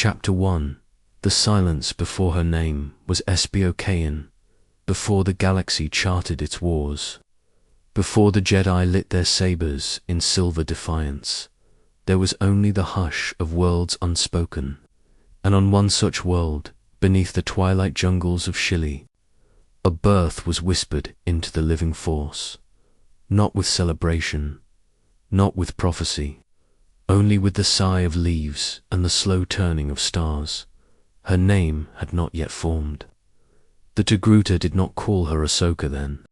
Chapter 1. The silence before her name was Espiocayan, before the galaxy charted its wars. Before the Jedi lit their sabers in silver defiance, there was only the hush of worlds unspoken. And on one such world, beneath the twilight jungles of Shili, a birth was whispered into the living force, not with celebration, not with prophecy, only with the sigh of leaves and the slow turning of stars. Her name had not yet formed. The Togruta did not call her Ahsoka then.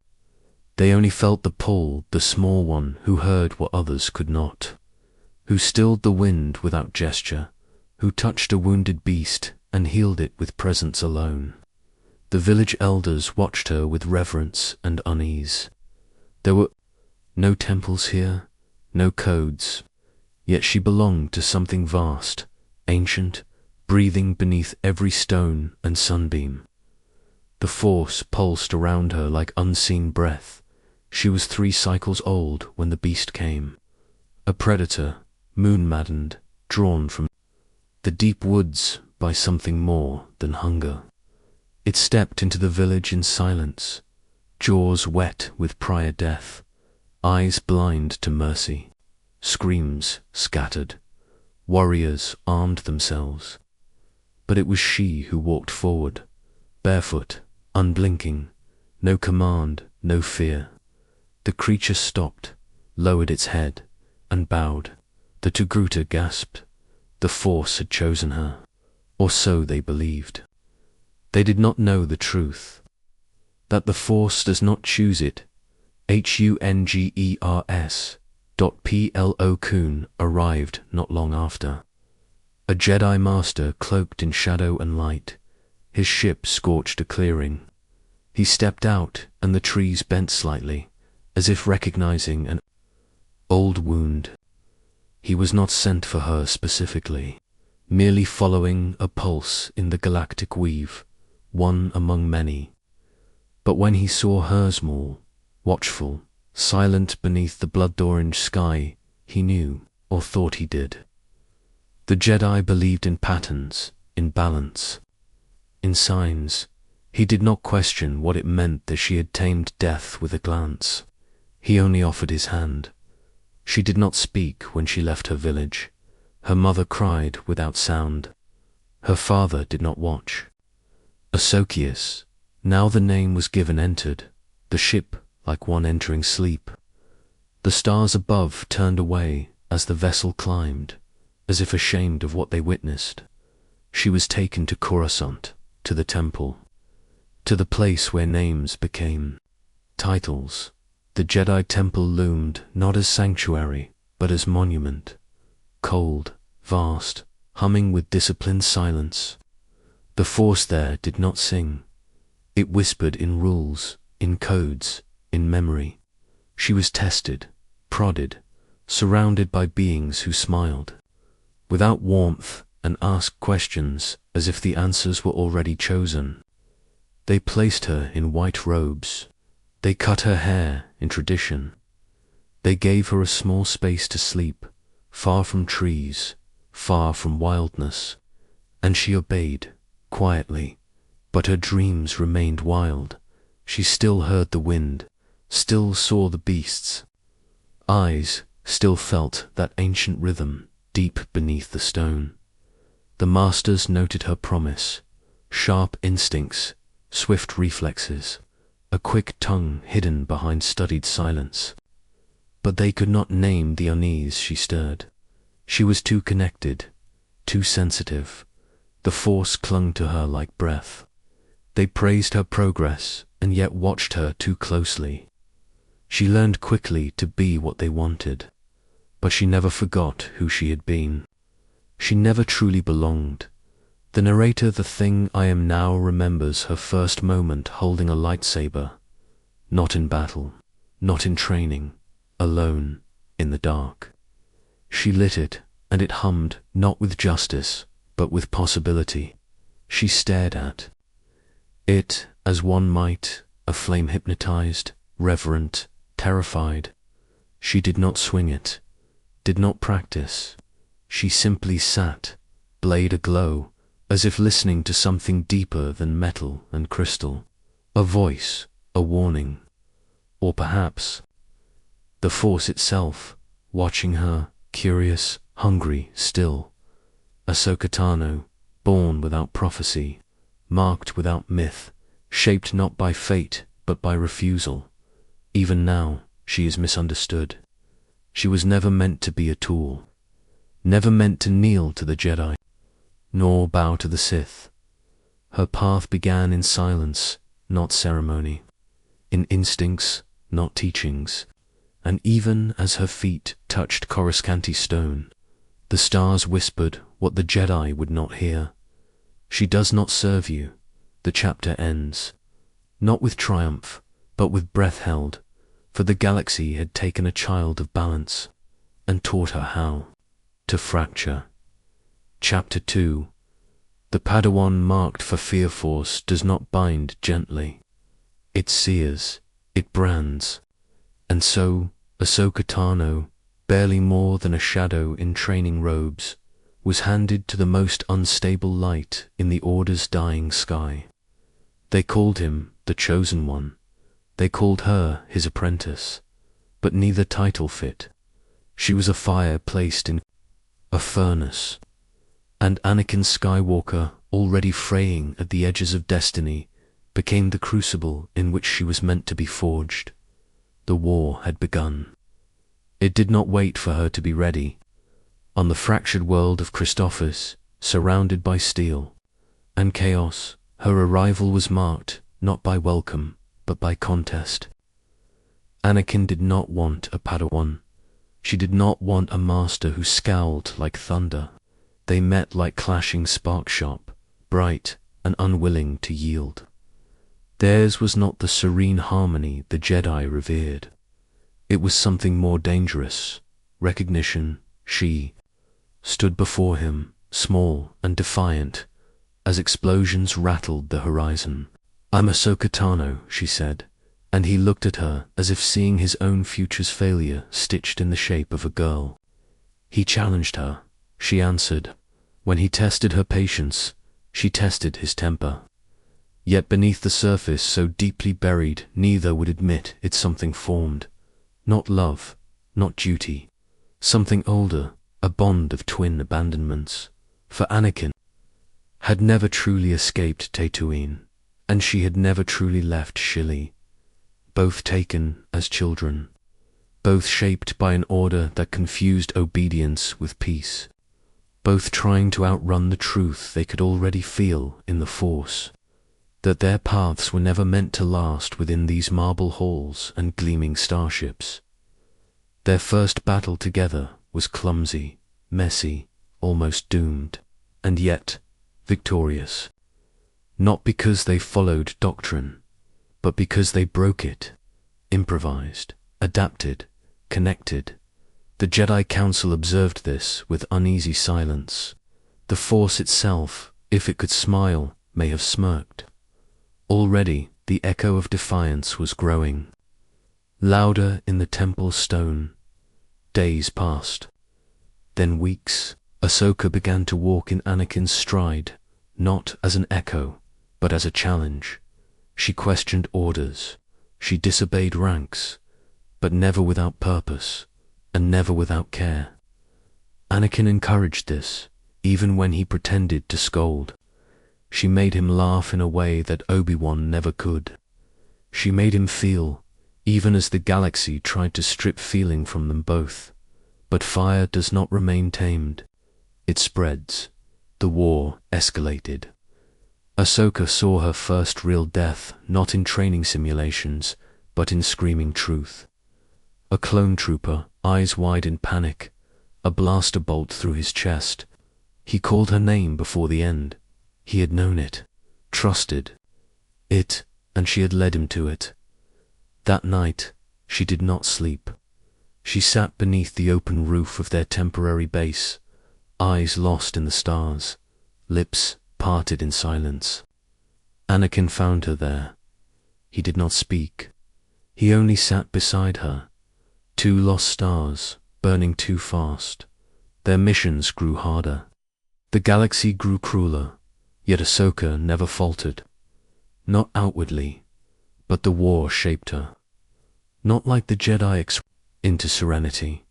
They only felt the pull, the small one who heard what others could not, who stilled the wind without gesture, who touched a wounded beast and healed it with presence alone. The village elders watched her with reverence and unease. There were no temples here, no codes, yet she belonged to something vast, ancient, breathing beneath every stone and sunbeam. The Force pulsed around her like unseen breath. She was 3 cycles old when the beast came, a predator, moon-maddened, drawn from the deep woods by something more than hunger. It stepped into the village in silence, jaws wet with prior death, eyes blind to mercy. Screams scattered. Warriors armed themselves. But it was she who walked forward, barefoot, unblinking, no command, no fear. The creature stopped, lowered its head, and bowed. The Togruta gasped. The Force had chosen her, or so they believed. They did not know the truth, that the Force does not choose it. Hungers. Plo Koon arrived not long after. A Jedi Master cloaked in shadow and light. His ship scorched a clearing. He stepped out and the trees bent slightly, as if recognizing an old wound. He was not sent for her specifically, merely following a pulse in the galactic weave, one among many. But when he saw hers more, watchful, silent beneath the blood-orange sky, he knew, or thought he did. The Jedi believed in patterns, in balance, in signs. He did not question what it meant that she had tamed death with a glance. He only offered his hand. She did not speak when she left her village. Her mother cried without sound. Her father did not watch. Ahsoka, now the name was given, entered, the ship like one entering sleep. The stars above turned away as the vessel climbed, as if ashamed of what they witnessed. She was taken to Coruscant, to the temple, to the place where names became titles. The Jedi temple loomed not as sanctuary, but as monument, cold, vast, humming with disciplined silence. The Force there did not sing. It whispered in rules, in codes, in memory. She was tested, prodded, surrounded by beings who smiled, without warmth, and asked questions as if the answers were already chosen. They placed her in white robes. They cut her hair in tradition. They gave her a small space to sleep, far from trees, far from wildness, and she obeyed, quietly, but her dreams remained wild. She still heard the wind, still saw the beasts. Eyes still felt that ancient rhythm deep beneath the stone. The Masters noted her promise, sharp instincts, swift reflexes, a quick tongue hidden behind studied silence. But they could not name the unease she stirred. She was too connected, too sensitive. The Force clung to her like breath. They praised her progress and yet watched her too closely. She learned quickly to be what they wanted, but she never forgot who she had been. She never truly belonged. The narrator, the thing I am now, remembers her first moment holding a lightsaber, not in battle, not in training, alone, in the dark. She lit it, and it hummed not with justice, but with possibility. She stared at it as one might, a flame hypnotized, reverent, terrified. She did not swing it, did not practice. She simply sat, blade aglow, as if listening to something deeper than metal and crystal. A voice, a warning, or perhaps the Force itself, watching her, curious, hungry, still. Ahsoka Tano, born without prophecy, marked without myth, shaped not by fate but by refusal. Even now, she is misunderstood. She was never meant to be a tool, never meant to kneel to the Jedi, nor bow to the Sith. Her path began in silence, not ceremony, in instincts, not teachings, and even as her feet touched Coruscanti stone, the stars whispered what the Jedi would not hear. She does not serve you. The chapter ends, not with triumph, but with breath held, for the galaxy had taken a child of balance and taught her how to fracture. Chapter 2. The Padawan marked for Fear Force does not bind gently. It sears, it brands, and so Ahsoka Tano, barely more than a shadow in training robes, was handed to the most unstable light in the Order's dying sky. They called him the Chosen One. They called her his apprentice, but neither title fit. She was a fire placed in a furnace, and Anakin Skywalker, already fraying at the edges of destiny, became the crucible in which she was meant to be forged. The war had begun. It did not wait for her to be ready. On the fractured world of Christophas, surrounded by steel and chaos, her arrival was marked not by welcome, but by contest. Anakin did not want a Padawan. She did not want a master who scowled like thunder. They met like clashing spark-shot, bright and unwilling to yield. Theirs was not the serene harmony the Jedi revered. It was something more dangerous, recognition. She stood before him, small and defiant, as explosions rattled the horizon. "I'm Ahsoka Tano," she said, and he looked at her as if seeing his own future's failure stitched in the shape of a girl. He challenged her. She answered. When he tested her patience, she tested his temper. Yet beneath the surface so deeply buried, neither would admit it's something formed. Not love, not duty. Something older, a bond of twin abandonments. For Anakin had never truly escaped Tatooine, and she had never truly left Shili. Both taken as children, both shaped by an order that confused obedience with peace, both trying to outrun the truth they could already feel in the Force, that their paths were never meant to last within these marble halls and gleaming starships. Their first battle together was clumsy, messy, almost doomed, and yet victorious. Not because they followed doctrine, but because they broke it, improvised, adapted, connected. The Jedi Council observed this with uneasy silence. The Force itself, if it could smile, may have smirked. Already the echo of defiance was growing, louder in the temple stone. Days passed, then weeks. Ahsoka began to walk in Anakin's stride, not as an echo, but as a challenge. She questioned orders, she disobeyed ranks, but never without purpose, and never without care. Anakin encouraged this, even when he pretended to scold. She made him laugh in a way that Obi-Wan never could. She made him feel, even as the galaxy tried to strip feeling from them both. But fire does not remain tamed. It spreads. The war escalated. Ahsoka saw her first real death not in training simulations, but in screaming truth. A clone trooper, eyes wide in panic, a blaster bolt through his chest. He called her name before the end. He had known it, trusted it, and she had led him to it. That night, she did not sleep. She sat beneath the open roof of their temporary base, eyes lost in the stars, lips parted in silence. Anakin found her there. He did not speak. He only sat beside her. Two lost stars, burning too fast. Their missions grew harder. The galaxy grew crueler, yet Ahsoka never faltered. Not outwardly, but the war shaped her. Not like the Jedi into serenity.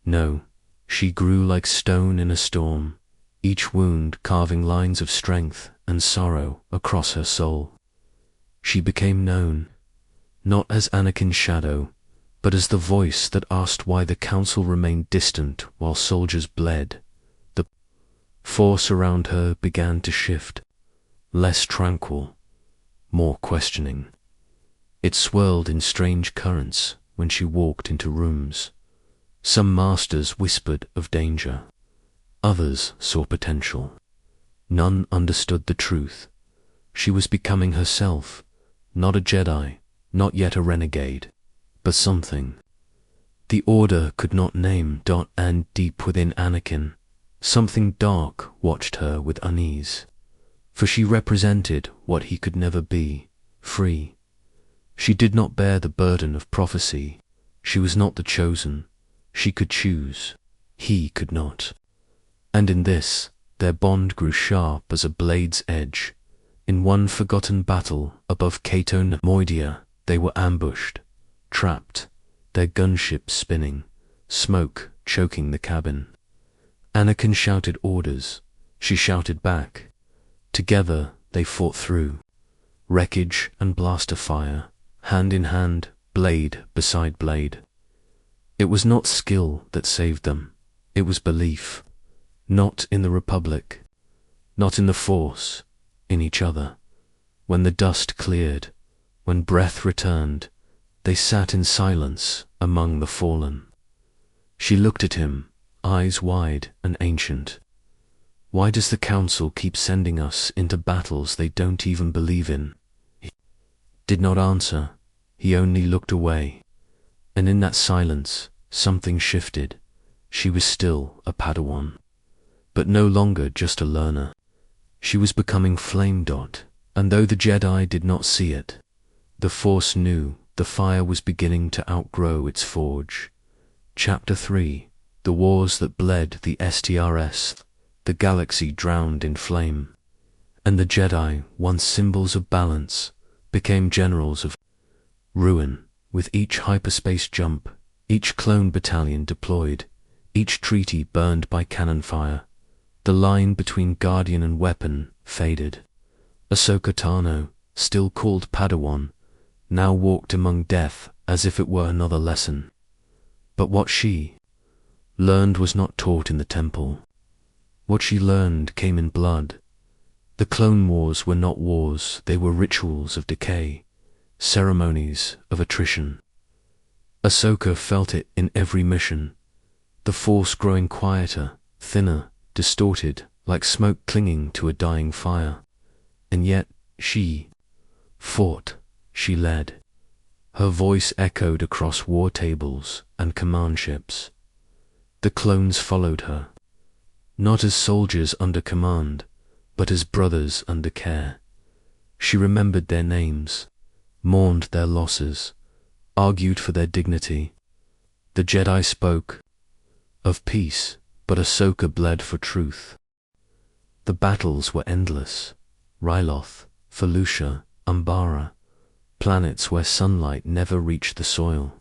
No, she grew like stone in a storm, each wound carving lines of strength and sorrow across her soul. She became known, not as Anakin's shadow, but as the voice that asked why the Council remained distant while soldiers bled. The force around her began to shift, less tranquil, more questioning. It swirled in strange currents when she walked into rooms. Some masters whispered of danger. Others saw potential. None understood the truth. She was becoming herself, not a Jedi, not yet a renegade, but something. The Order could not name. And deep within Anakin, something dark watched her with unease. For she represented what he could never be, free. She did not bear the burden of prophecy. She was not the chosen. She could choose. He could not. And in this, their bond grew sharp as a blade's edge. In one forgotten battle above Cato Nemoidia, they were ambushed, trapped, their gunships spinning, smoke choking the cabin. Anakin shouted orders. She shouted back. Together they fought through. Wreckage and blaster fire, hand in hand, blade beside blade. It was not skill that saved them. It was belief. Not in the Republic, not in the Force, in each other. When the dust cleared, when breath returned, they sat in silence among the fallen. She looked at him, eyes wide and ancient. Why does the Council keep sending us into battles they don't even believe in? He did not answer. He only looked away. And in that silence, something shifted. She was still a Padawan, but no longer just a learner. She was becoming flame. And though the Jedi did not see it, the Force knew the fire was beginning to outgrow its forge. Chapter 3. The Wars That Bled the STRS. The galaxy drowned in flame. And the Jedi, once symbols of balance, became generals of ruin. With each hyperspace jump, each clone battalion deployed, each treaty burned by cannon fire, the line between guardian and weapon faded. Ahsoka Tano, still called Padawan, now walked among death as if it were another lesson. But what she learned was not taught in the temple. What she learned came in blood. The Clone Wars were not wars, they were rituals of decay, ceremonies of attrition. Ahsoka felt it in every mission, the Force growing quieter, thinner, distorted, like smoke clinging to a dying fire. And yet she fought, she led. Her voice echoed across war tables and command ships. The clones followed her, not as soldiers under command, but as brothers under care. She remembered their names, mourned their losses, argued for their dignity. The Jedi spoke of peace, but Ahsoka bled for truth. The battles were endless. Ryloth, Felucia, Umbara, planets where sunlight never reached the soil.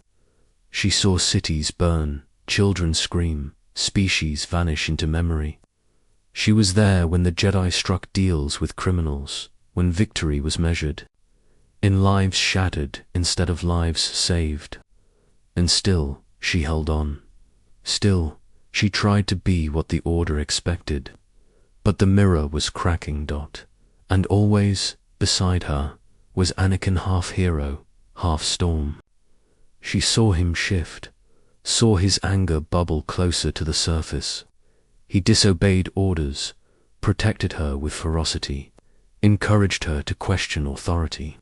She saw cities burn, children scream, species vanish into memory. She was there when the Jedi struck deals with criminals, when victory was measured in lives shattered instead of lives saved. And still she held on. Still she tried to be what the Order expected. But the mirror was cracking. And always, beside her, was Anakin, half hero, half storm. She saw him shift, saw his anger bubble closer to the surface. He disobeyed orders, protected her with ferocity, encouraged her to question authority.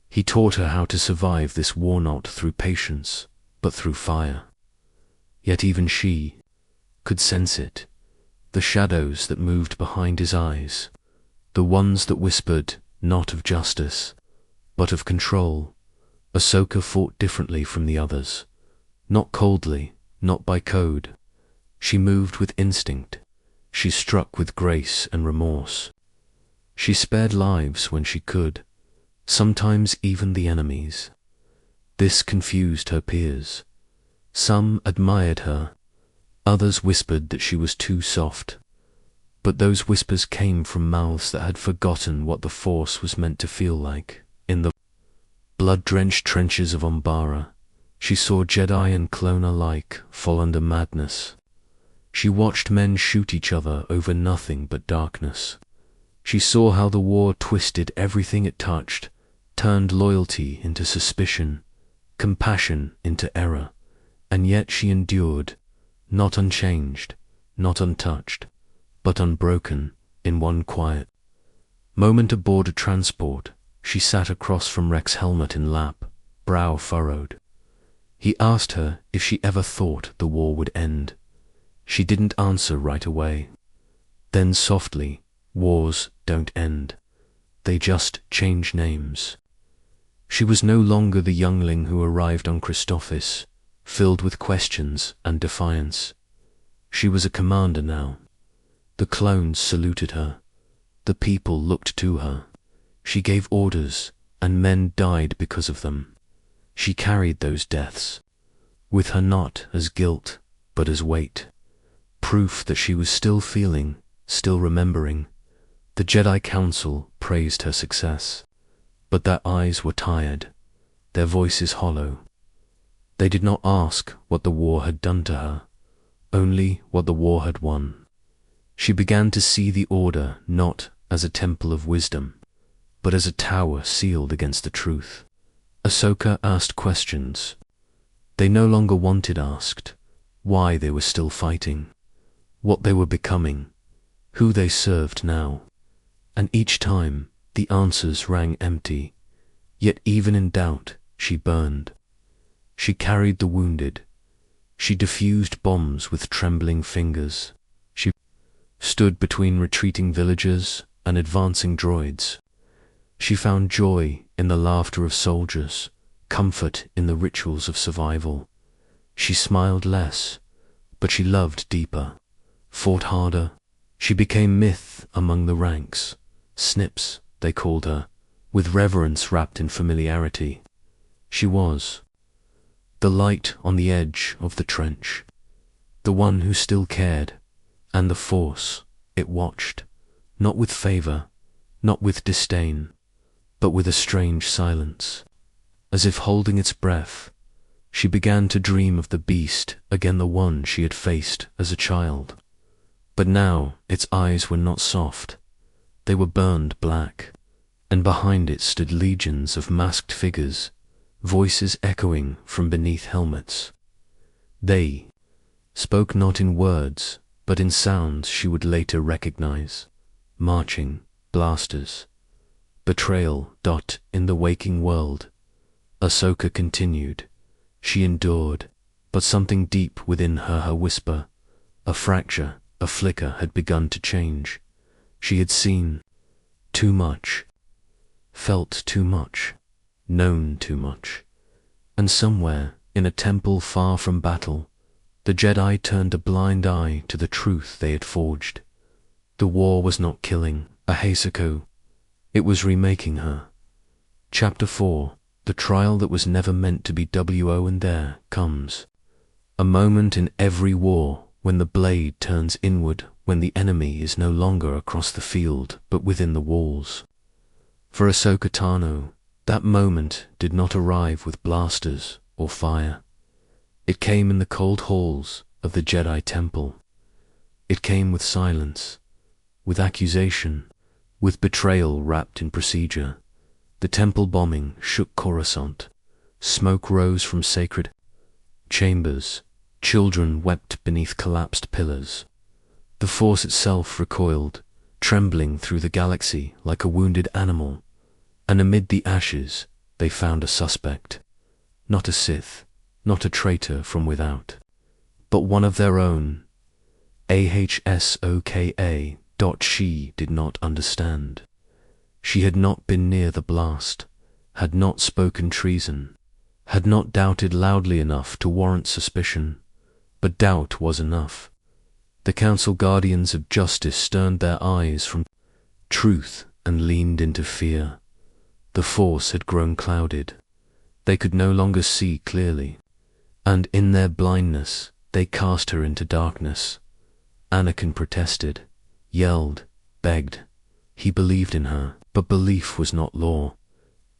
He taught her how to survive this war not through patience, but through fire. Yet even she could sense it, the shadows that moved behind his eyes, the ones that whispered not of justice, but of control. Ahsoka fought differently from the others, not coldly, not by code. She moved with instinct. she struck with grace and remorse. She spared lives when she could, sometimes even the enemy's. This confused her peers. Some admired her, others whispered that she was too soft. But those whispers came from mouths that had forgotten what the Force was meant to feel like. In the blood-drenched trenches of Umbara, she saw Jedi and clone alike fall under madness. She watched men shoot each other over nothing but darkness. She saw how the war twisted everything it touched, turned loyalty into suspicion, compassion into error, and yet she endured, not unchanged, not untouched, but unbroken, in one quiet moment aboard a transport. She sat across from Rex's helmet in lap, brow furrowed. He asked her if she ever thought the war would end. She didn't answer right away. Then softly, wars don't end. They just change names. She was no longer the youngling who arrived on Christophsis, filled with questions and defiance. She was a commander now. The clones saluted her. The people looked to her. She gave orders, and men died because of them. She carried those deaths, with her not as guilt, but as weight. Proof that she was still feeling, still remembering. The Jedi Council praised her success, but their eyes were tired, their voices hollow. They did not ask what the war had done to her, only what the war had won. She began to see the Order not as a temple of wisdom, but as a tower sealed against the truth. Ahsoka asked questions. They no longer wanted asked. Why they were still fighting, what they were becoming, who they served now. And each time, the answers rang empty. Yet even in doubt, she burned. She carried the wounded. She diffused bombs with trembling fingers. She stood between retreating villagers and advancing droids. She found joy in the laughter of soldiers, comfort in the rituals of survival. She smiled less, but she loved deeper, fought harder. She became myth among the ranks. Snips, they called her, with reverence wrapped in familiarity. She was the light on the edge of the trench, the one who still cared, and the Force, it watched, not with favor, not with disdain, but with a strange silence. As if holding its breath, she began to dream of the beast again, the one she had faced as a child. But now its eyes were not soft. They were burned black, and behind it stood legions of masked figures, voices echoing from beneath helmets. They spoke not in words, but in sounds she would later recognize. Marching, blasters, betrayal. In the waking world, Ahsoka continued. She endured, but something deep within her whisper, a fracture, a flicker had begun to change. She had seen too much, felt too much, known too much. And somewhere, in a temple far from battle, the Jedi turned a blind eye to the truth they had forged. The war was not killing Ahsoka, it was remaking her. Chapter 4. The trial that was never meant to be wo, and there comes a moment in every war when the blade turns inward, when the enemy is no longer across the field but within the walls. For Ahsoka Tano, that moment did not arrive with blasters or fire. It came in the cold halls of the Jedi Temple. It came with silence, with accusation, with betrayal wrapped in procedure. The temple bombing shook Coruscant. Smoke rose from sacred chambers. Children wept beneath collapsed pillars. The Force itself recoiled, trembling through the galaxy like a wounded animal. And amid the ashes, they found a suspect. Not a Sith, not a traitor from without, but one of their own. Ahsoka. She did not understand. She had not been near the blast, had not spoken treason, had not doubted loudly enough to warrant suspicion, but doubt was enough. The council guardians of justice turned their eyes from truth and leaned into fear. The Force had grown clouded. They could no longer see clearly, and in their blindness they cast her into darkness. Anakin protested, yelled, begged. He believed in her, but belief was not law,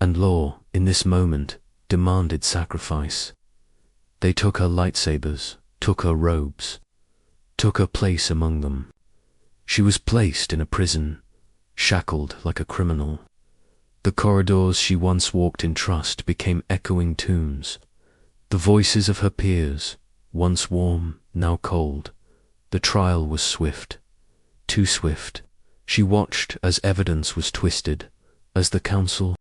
and law, in this moment, demanded sacrifice. They took her lightsabers, took her robes, took her place among them. She was placed in a prison, shackled like a criminal. The corridors she once walked in trust became echoing tombs. The voices of her peers, once warm, now cold. The trial was swift, too swift. She watched as evidence was twisted, as the council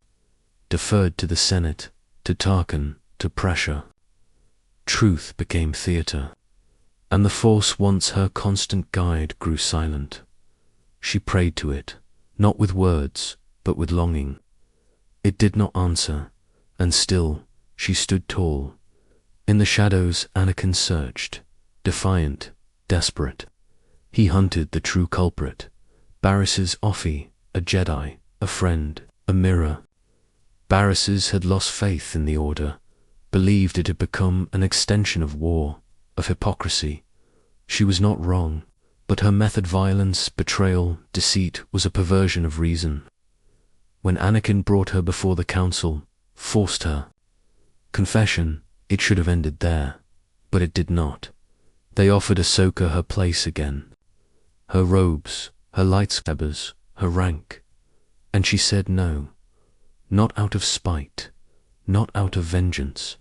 deferred to the Senate, to Tarkin, to pressure. Truth became theatre, and the Force, once her constant guide, grew silent. She prayed to it, not with words, but with longing. It did not answer, and still she stood tall. In the shadows Anakin searched, defiant, desperate. He hunted the true culprit, Barris's Offie, a Jedi, a friend, a mirror. Barris's had lost faith in the Order, believed it had become an extension of war, of hypocrisy. She was not wrong, but her method, violence, betrayal, deceit, was a perversion of reason. When Anakin brought her before the council, forced her confession, it should have ended there, but it did not. They offered Ahsoka her place again, her robes, her lightsabers, her rank, and she said no, not out of spite, not out of vengeance,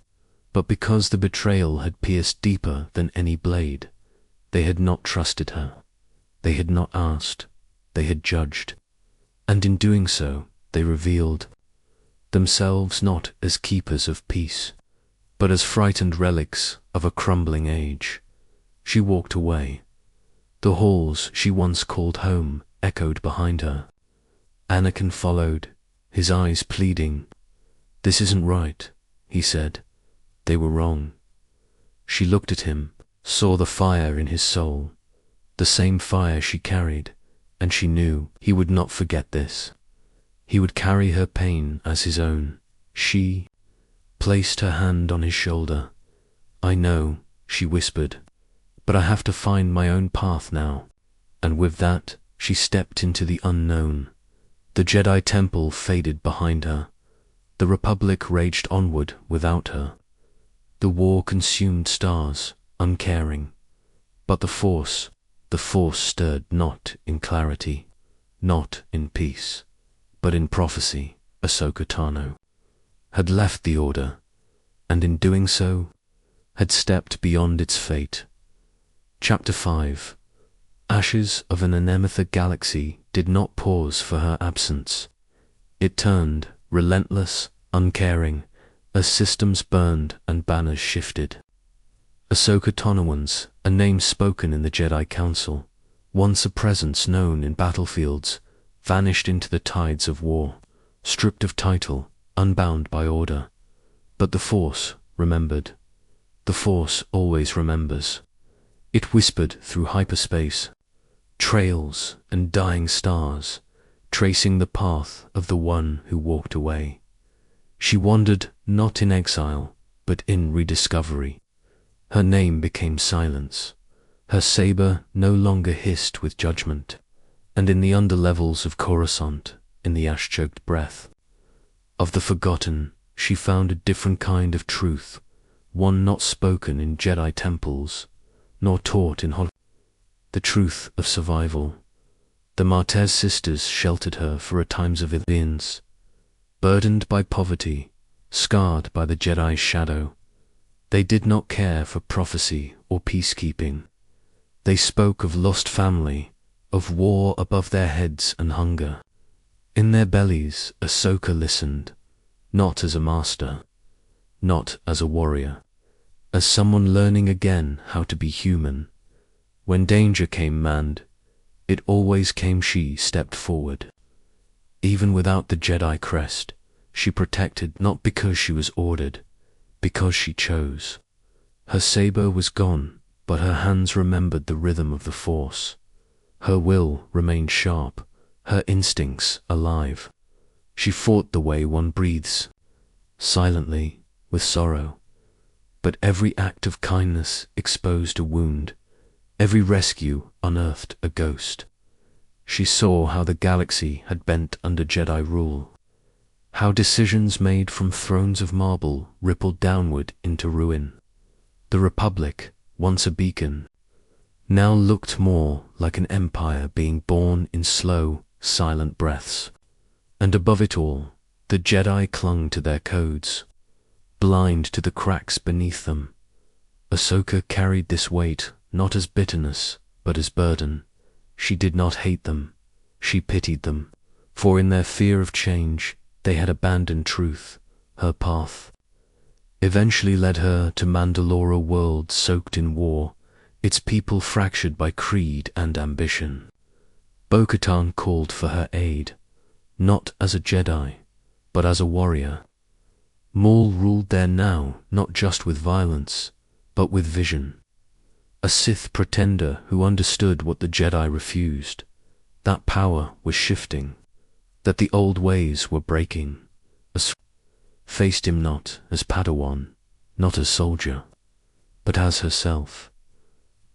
but because the betrayal had pierced deeper than any blade. They had not trusted her. They had not asked. They had judged. And in doing so, they revealed themselves not as keepers of peace, but as frightened relics of a crumbling age. She walked away. The halls she once called home echoed behind her. Anakin followed, his eyes pleading. "This isn't right," he said. They were wrong. She looked at him, saw the fire in his soul, the same fire she carried, and she knew he would not forget this. He would carry her pain as his own. She placed her hand on his shoulder. "I know," she whispered, "but I have to find my own path now." And with that, she stepped into the unknown. The Jedi Temple faded behind her. The Republic raged onward without her. The war consumed stars, uncaring. But the Force stirred not in clarity, not in peace, but in prophecy. Ahsoka Tano had left the Order, and in doing so, had stepped beyond its fate. Chapter 5. Ashes of an Anemitha galaxy did not pause for her absence. It turned, relentless, uncaring, as systems burned and banners shifted. Ahsoka Tanoans, a name spoken in the Jedi Council, once a presence known in battlefields, vanished into the tides of war, stripped of title, unbound by order. But the Force remembered. The Force always remembers. It whispered through hyperspace, trails and dying stars, tracing the path of the one who walked away. She wandered not in exile, but in rediscovery. Her name became silence. Her saber no longer hissed with judgment, and in the underlevels of Coruscant, in the ash-choked breath of the forgotten, she found a different kind of truth, one not spoken in Jedi temples, nor taught in the truth of survival. The Martez sisters sheltered her for a times of illusions, burdened by poverty, scarred by the Jedi's shadow. They did not care for prophecy or peacekeeping. They spoke of lost family, of war above their heads and hunger. In their bellies, Ahsoka listened, not as a master, not as a warrior, as someone learning again how to be human. When danger came manned, it always came she stepped forward. Even without the Jedi crest, she protected not because she was ordered, because she chose. Her saber was gone, but her hands remembered the rhythm of the Force. Her will remained sharp, her instincts alive. She fought the way one breathes, silently, with sorrow. But every act of kindness exposed a wound, every rescue unearthed a ghost. She saw how the galaxy had bent under Jedi rule, how decisions made from thrones of marble rippled downward into ruin. The Republic, once a beacon, now looked more like an empire being born in slow, silent breaths. And above it all, the Jedi clung to their codes, blind to the cracks beneath them. Ahsoka carried this weight not as bitterness, but as burden. She did not hate them, she pitied them, for in their fear of change, they had abandoned truth. Her path eventually led her to Mandalore, a world soaked in war, its people fractured by creed and ambition. Bo-Katan called for her aid, not as a Jedi, but as a warrior. Maul ruled there now, not just with violence, but with vision. A Sith pretender who understood what the Jedi refused, that power was shifting, that the old ways were breaking. Ahsoka faced him not as Padawan, not as soldier, but as herself.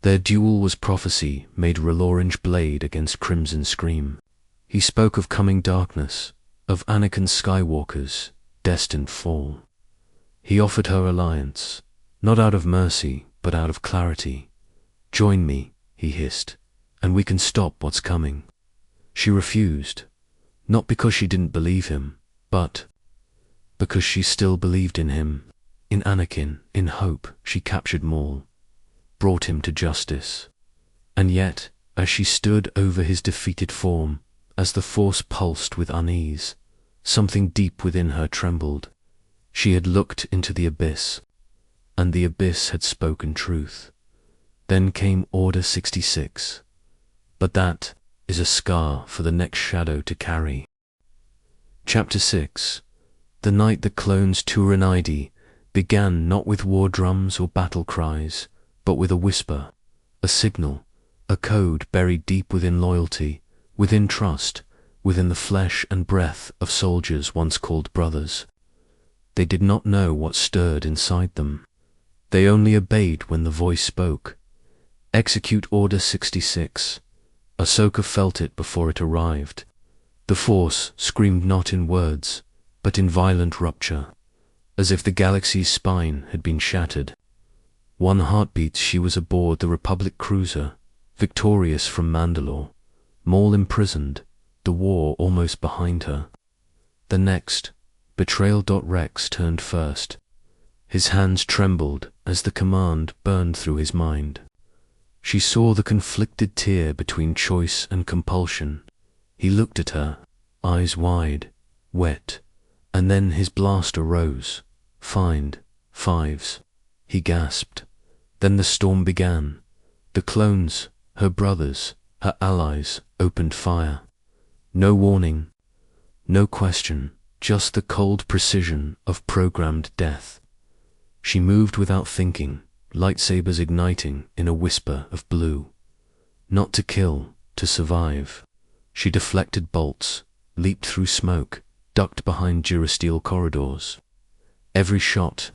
Their duel was prophecy made real-orange blade against crimson scream. He spoke of coming darkness, of Anakin Skywalker's destined fall. He offered her alliance, not out of mercy, but out of clarity. "Join me," he hissed, "and we can stop what's coming." She refused, not because she didn't believe him, but because she still believed in him, in Anakin, in hope. She captured Maul, brought him to justice. And yet, as she stood over his defeated form, as the Force pulsed with unease, something deep within her trembled. She had looked into the abyss, and the abyss had spoken truth. Then came Order 66. But that is a scar for the next shadow to carry. Chapter 6. The night the clones Turanidi began not with war drums or battle cries, but with a whisper, a signal, a code buried deep within loyalty, within trust, within the flesh and breath of soldiers once called brothers. They did not know what stirred inside them. They only obeyed when the voice spoke. Execute Order 66. Ahsoka felt it before it arrived. The Force screamed not in words, but in violent rupture, as if the galaxy's spine had been shattered. One heartbeat she was aboard the Republic cruiser, victorious from Mandalore, Maul imprisoned, the war almost behind her. The next, Betrayal. Rex turned first. His hands trembled as the command burned through his mind. She saw the conflicted tear between choice and compulsion. He looked at her, eyes wide, wet, and then his blaster rose. "Find fives," he gasped. Then the storm began. The clones, her brothers, her allies, opened fire. No warning, no question, just the cold precision of programmed death. She moved without thinking, lightsabers igniting in a whisper of blue. Not to kill, to survive. She deflected bolts, leaped through smoke, ducked behind durasteel corridors. Every shot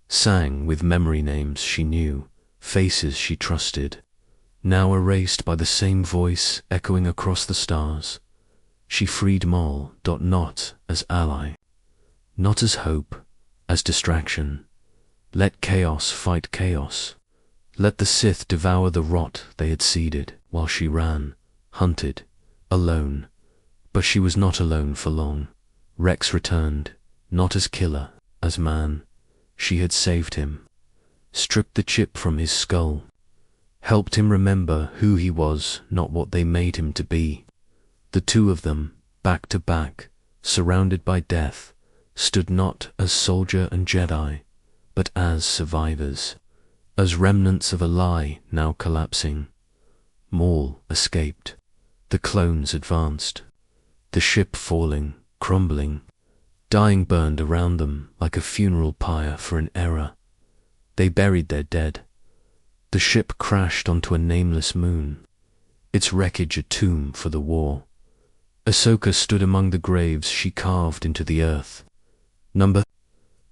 sang with memory names she knew, faces she trusted, now erased by the same voice echoing across the stars. She freed Maul. Not as ally, not as hope, as distraction. Let chaos fight chaos. Let the Sith devour the rot they had seeded, while she ran, hunted, alone. But she was not alone for long. Rex returned, not as killer, as man. She had saved him, stripped the chip from his skull, helped him remember who he was, not what they made him to be. The two of them, back to back, surrounded by death, stood not as soldier and Jedi, but as survivors, as remnants of a lie now collapsing. Maul escaped. The clones advanced. The ship falling, crumbling, dying burned around them like a funeral pyre for an era. They buried their dead. The ship crashed onto a nameless moon, its wreckage a tomb for the war. Ahsoka stood among the graves she carved into the earth. Number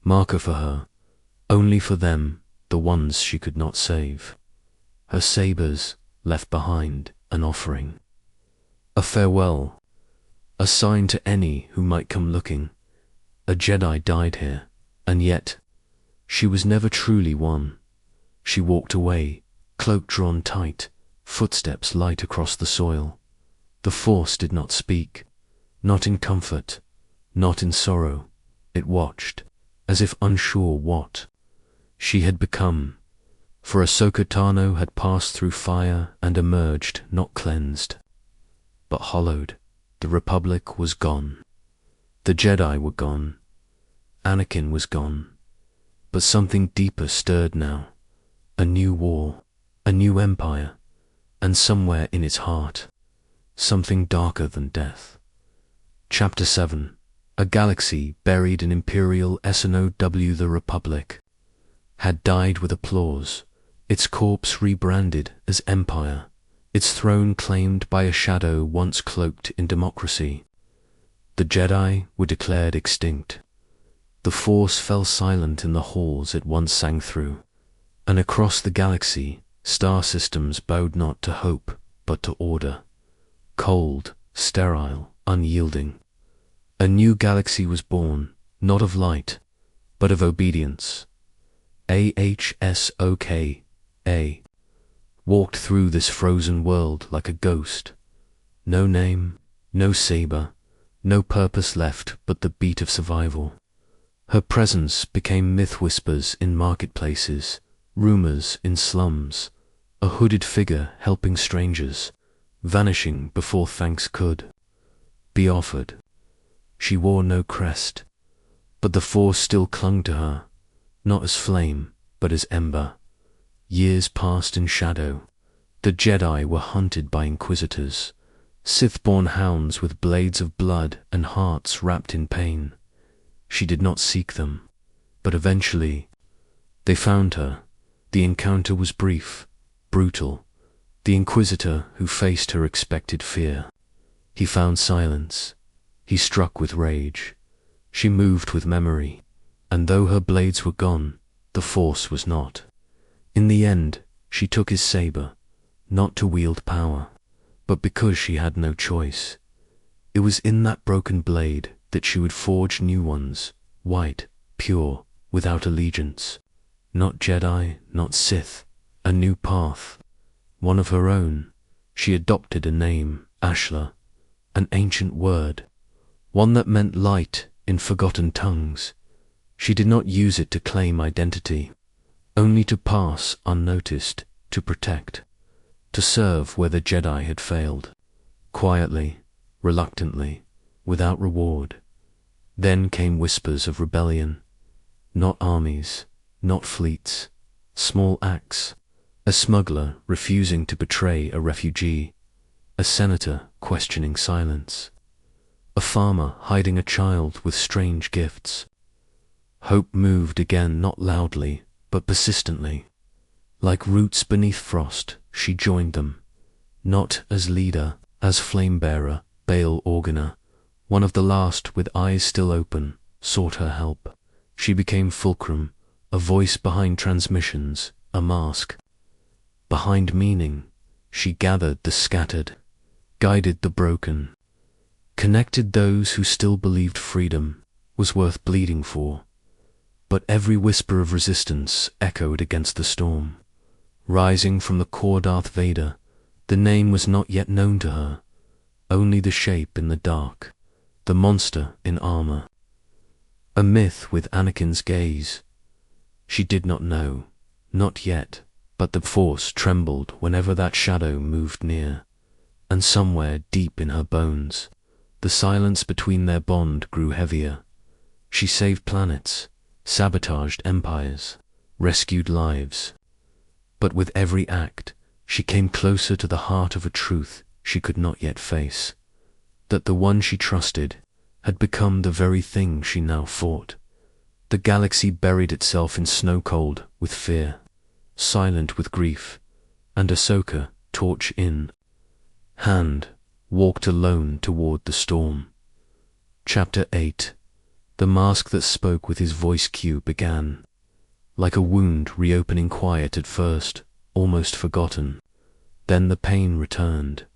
marker for her, only for them, the ones she could not save. Her sabers left behind an offering, a farewell, a sign to any who might come looking. A Jedi died here, and yet she was never truly one. She walked away, cloak drawn tight, footsteps light across the soil. The Force did not speak, not in comfort, not in sorrow. It watched, as if unsure what she had become. For Ahsoka Tano had passed through fire and emerged not cleansed, but hollowed. The Republic was gone. The Jedi were gone. Anakin was gone. But something deeper stirred now. A new war, a new empire, and somewhere in its heart, something darker than death. Chapter 7. A galaxy buried in Imperial SNOW. The Republic had died with applause, its corpse rebranded as Empire, its throne claimed by a shadow once cloaked in democracy. The Jedi were declared extinct. The Force fell silent in the halls it once sang through, and across the galaxy, star systems bowed not to hope, but to order. Cold, sterile, unyielding. A new galaxy was born, not of light, but of obedience. Ahsoka walked through this frozen world like a ghost. No name, no saber, no purpose left but the beat of survival. Her presence became myth whispers in marketplaces, rumors in slums, a hooded figure helping strangers, vanishing before thanks could be offered. She wore no crest, but the Force still clung to her, not as flame, but as ember. Years passed in shadow. The Jedi were hunted by inquisitors, Sith-born hounds with blades of blood and hearts wrapped in pain. She did not seek them, but eventually they found her. The encounter was brief, brutal. The Inquisitor who faced her expected fear. He found silence. He struck with rage. She moved with memory, and though her blades were gone, the Force was not. In the end, she took his saber, not to wield power, but because she had no choice. It was in that broken blade that she would forge new ones, white, pure, without allegiance. Not Jedi, not Sith, a new path, one of her own. She adopted a name, Ashla, an ancient word, one that meant light in forgotten tongues. She did not use it to claim identity, only to pass unnoticed, to protect, to serve where the Jedi had failed, quietly, reluctantly, without reward. Then came whispers of rebellion, not armies, not fleets, small acts, a smuggler refusing to betray a refugee, a senator questioning silence, a farmer hiding a child with strange gifts. Hope moved again, not loudly, but persistently. Like roots beneath frost, she joined them, not as leader, as flame-bearer, bale organer. One of the last, with eyes still open, sought her help. She became fulcrum, a voice behind transmissions, a mask. Behind meaning, she gathered the scattered, guided the broken, connected those who still believed freedom was worth bleeding for. But every whisper of resistance echoed against the storm. Rising from the core Darth Vader, the name was not yet known to her, only the shape in the dark, the monster in armor. A myth with Anakin's gaze. She did not know, not yet, but the Force trembled whenever that shadow moved near, and somewhere deep in her bones, the silence between their bond grew heavier. She saved planets, sabotaged empires, rescued lives. But with every act, she came closer to the heart of a truth she could not yet face, that the one she trusted had become the very thing she now fought. The galaxy buried itself in snow cold with fear. silent with grief, and Ahsoka, torch in hand, walked alone toward the storm. Chapter 8. The mask that spoke with his voice cue began. Like a wound reopening quiet at first, almost forgotten. Then the pain returned.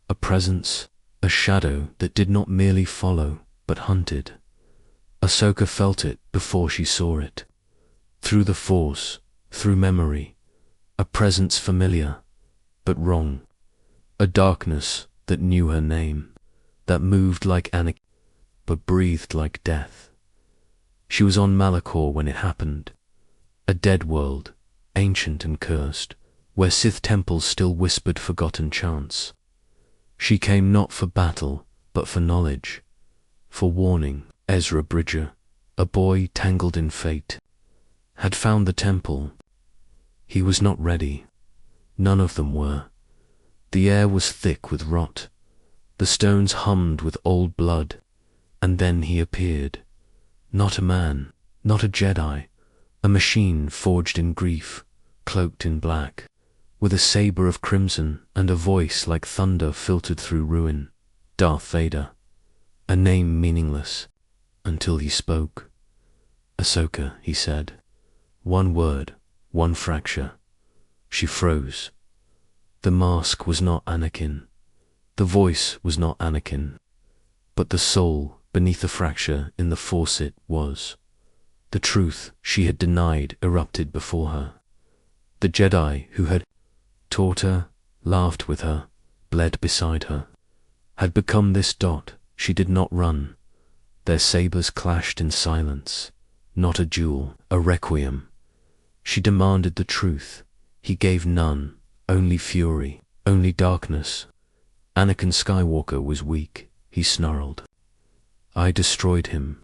A presence, a shadow that did not merely follow, but hunted. Ahsoka felt it before she saw it. Through the Force, through memory, a presence familiar, but wrong. A darkness that knew her name, that moved like Anakin, but breathed like death. She was on Malachor when it happened. A dead world, ancient and cursed, where Sith temples still whispered forgotten chants. She came not for battle, but for knowledge, for warning. Ezra Bridger, a boy tangled in fate, had found the temple. He was not ready. None of them were. The air was thick with rot. The stones hummed with old blood. And then he appeared. Not a man, not a Jedi, a machine forged in grief, cloaked in black, with a saber of crimson and a voice like thunder filtered through ruin. Darth Vader. A name meaningless, until he spoke. Ahsoka, he said. One word, one fracture. She froze. The mask was not Anakin. The voice was not Anakin. But the soul beneath the fracture in the faucet was. The truth she had denied erupted before her. The Jedi who had taught her, laughed with her, bled beside her, had become this dot. She did not run. Their sabers clashed in silence, not a duel, a requiem. She demanded the truth. He gave none, only fury, only darkness. Anakin Skywalker was weak, he snarled. I destroyed him.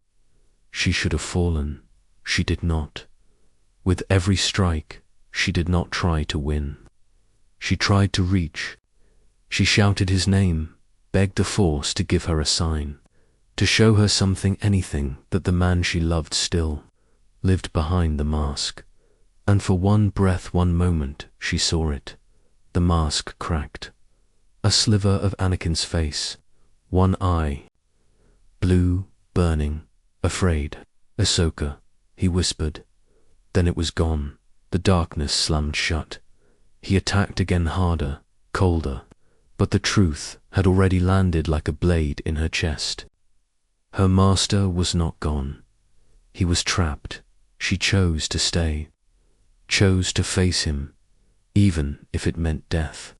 She should have fallen. She did not. With every strike, she did not try to win. She tried to reach. She shouted his name, begged the Force to give her a sign, to show her something, anything, that the man she loved still lived behind the mask. And for one breath, one moment, she saw it. The mask cracked. A sliver of Anakin's face, one eye, blue, burning, afraid. Ahsoka, he whispered. Then it was gone. The darkness slammed shut. He attacked again, harder, colder, but the truth had already landed like a blade in her chest. Her master was not gone. He was trapped. She chose to stay, chose to face him, even if it meant death,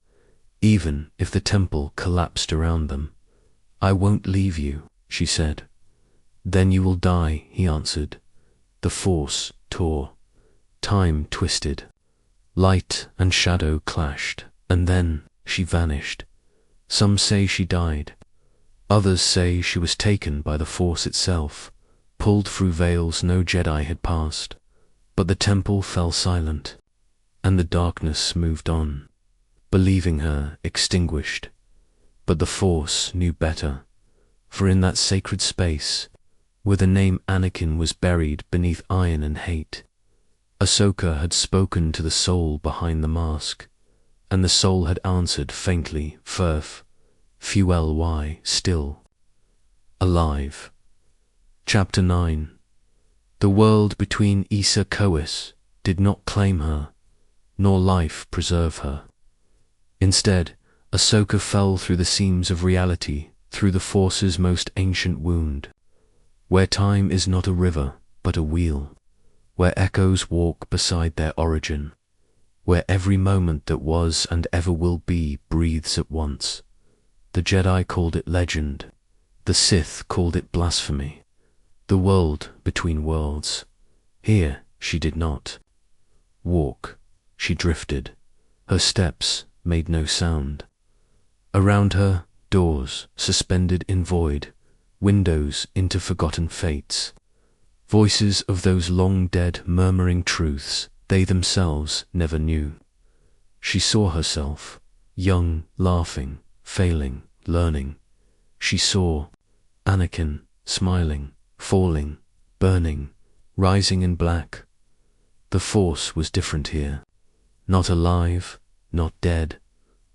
even if the temple collapsed around them. I won't leave you, she said. Then you will die, he answered. The Force tore. Time twisted. Light and shadow clashed, and then she vanished. Some say she died. Others say she was taken by the Force itself, pulled through veils no Jedi had passed. But the temple fell silent, and the darkness moved on, believing her extinguished. But the Force knew better, for in that sacred space, where the name Anakin was buried beneath iron and hate, Ahsoka had spoken to the soul behind the mask, and the soul had answered faintly, Furf, Fuel, still, alive. Chapter 9. The world between Issa Cois did not claim her, nor life preserve her. Instead, Ahsoka fell through the seams of reality, through the Force's most ancient wound, where time is not a river, but a wheel, where echoes walk beside their origin, where every moment that was and ever will be breathes at once. The Jedi called it legend. The Sith called it blasphemy. The world between worlds. Here she did not walk. She drifted. Her steps made no sound. Around her, doors suspended in void, windows into forgotten fates, voices of those long-dead murmuring truths they themselves never knew. She saw herself, young, laughing, failing, learning. She saw Anakin, smiling, falling, burning, rising in black. The Force was different here. Not alive, not dead,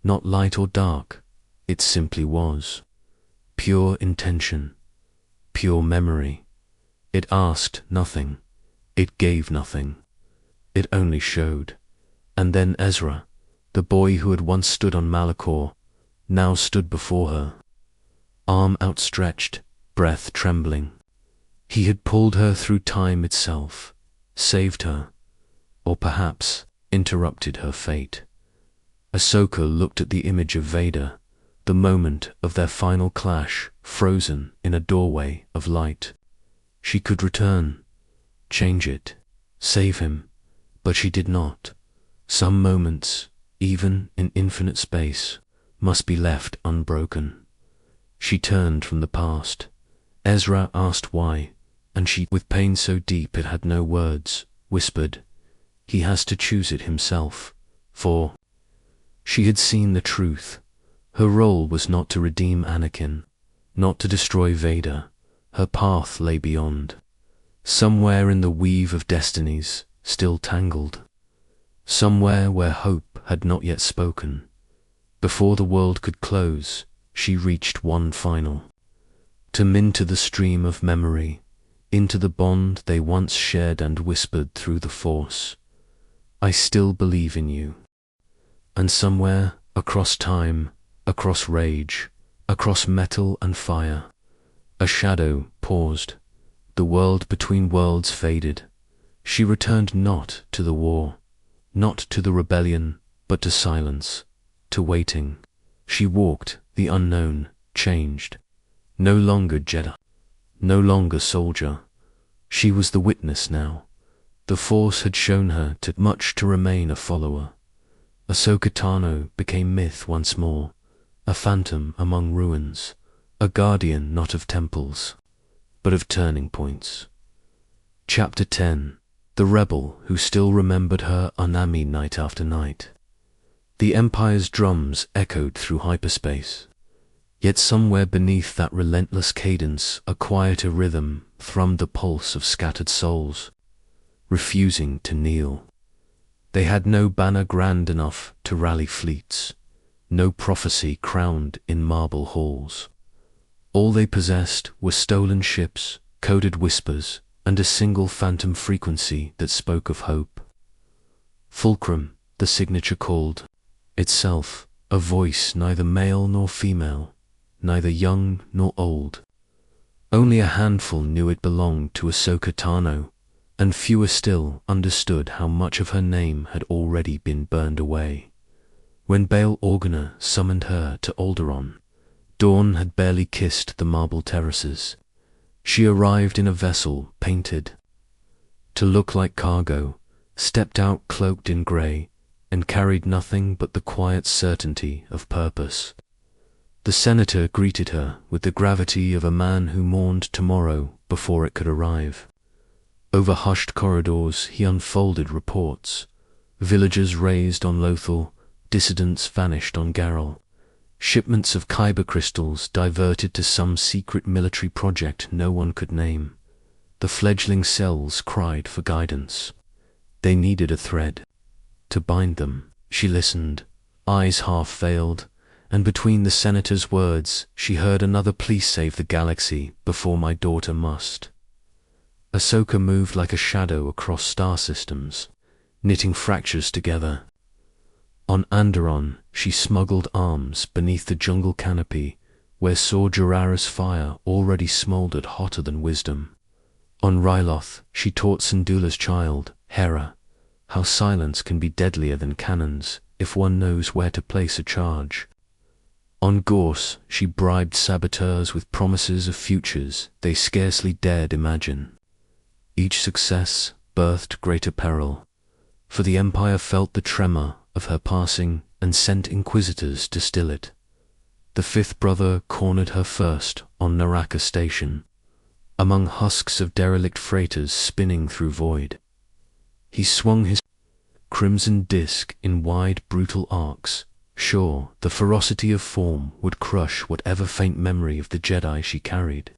not light or dark, it simply was. Pure intention, pure memory. It asked nothing, it gave nothing, it only showed. And then Ezra, the boy who had once stood on Malachor, now stood before her, arm outstretched, breath trembling. He had pulled her through time itself, saved her, or perhaps interrupted her fate. Ahsoka looked at the image of Vader, the moment of their final clash, frozen in a doorway of light. She could return, change it, save him, but she did not. Some moments, even in infinite space, must be left unbroken. She turned from the past. Ezra asked why, and she, with pain so deep it had no words, whispered, "He has to choose it himself," for she had seen the truth. Her role was not to redeem Anakin, not to destroy Vader. Her path lay beyond, somewhere in the weave of destinies still tangled, somewhere where hope had not yet spoken. Before the world could close, she reached one final, to minter the stream of memory, into the bond they once shared, and whispered through the Force, "I still believe in you." And somewhere, across time, across rage, across metal and fire, a shadow paused. The world between worlds faded. She returned not to the war, not to the rebellion, but to silence, to waiting. She walked the unknown, changed. No longer Jedi, no longer soldier. She was the witness now. The Force had shown her too much to remain a follower. Ahsoka Tano became myth once more, a phantom among ruins, a guardian not of temples, but of turning points. Chapter 10. The rebel who still remembered her Anami night after night. The Empire's drums echoed through hyperspace. Yet somewhere beneath that relentless cadence, a quieter rhythm thrummed the pulse of scattered souls, refusing to kneel. They had no banner grand enough to rally fleets, no prophecy crowned in marble halls. All they possessed were stolen ships, coded whispers, and a single phantom frequency that spoke of hope. Fulcrum, the signature called, itself a voice neither male nor female, neither young nor old. Only a handful knew it belonged to Ahsoka Tano, and fewer still understood how much of her name had already been burned away. When Bail Organa summoned her to Alderaan, dawn had barely kissed the marble terraces. She arrived in a vessel painted to look like cargo, stepped out cloaked in grey, and carried nothing but the quiet certainty of purpose. The senator greeted her with the gravity of a man who mourned tomorrow before it could arrive. Over hushed corridors he unfolded reports. Villagers raised on Lothal, dissidents vanished on Garrel. Shipments of kyber crystals diverted to some secret military project no one could name. The fledgling cells cried for guidance. They needed a thread to bind them. She listened, eyes half veiled, and between the senator's words she heard another "Please save the galaxy before my daughter must." Ahsoka moved like a shadow across star systems, knitting fractures together. On Alderaan she smuggled arms beneath the jungle canopy, where Saw Gerrera's fire already smouldered hotter than wisdom. On Ryloth she taught Syndulla's child, Hera, how silence can be deadlier than cannons if one knows where to place a charge. On Gorse she bribed saboteurs with promises of futures they scarcely dared imagine. Each success birthed greater peril, for the Empire felt the tremor of her passing and sent inquisitors to still it. The fifth brother cornered her first on Naraka Station, among husks of derelict freighters spinning through void. He swung his crimson disk in wide, brutal arcs, sure the ferocity of form would crush whatever faint memory of the Jedi she carried.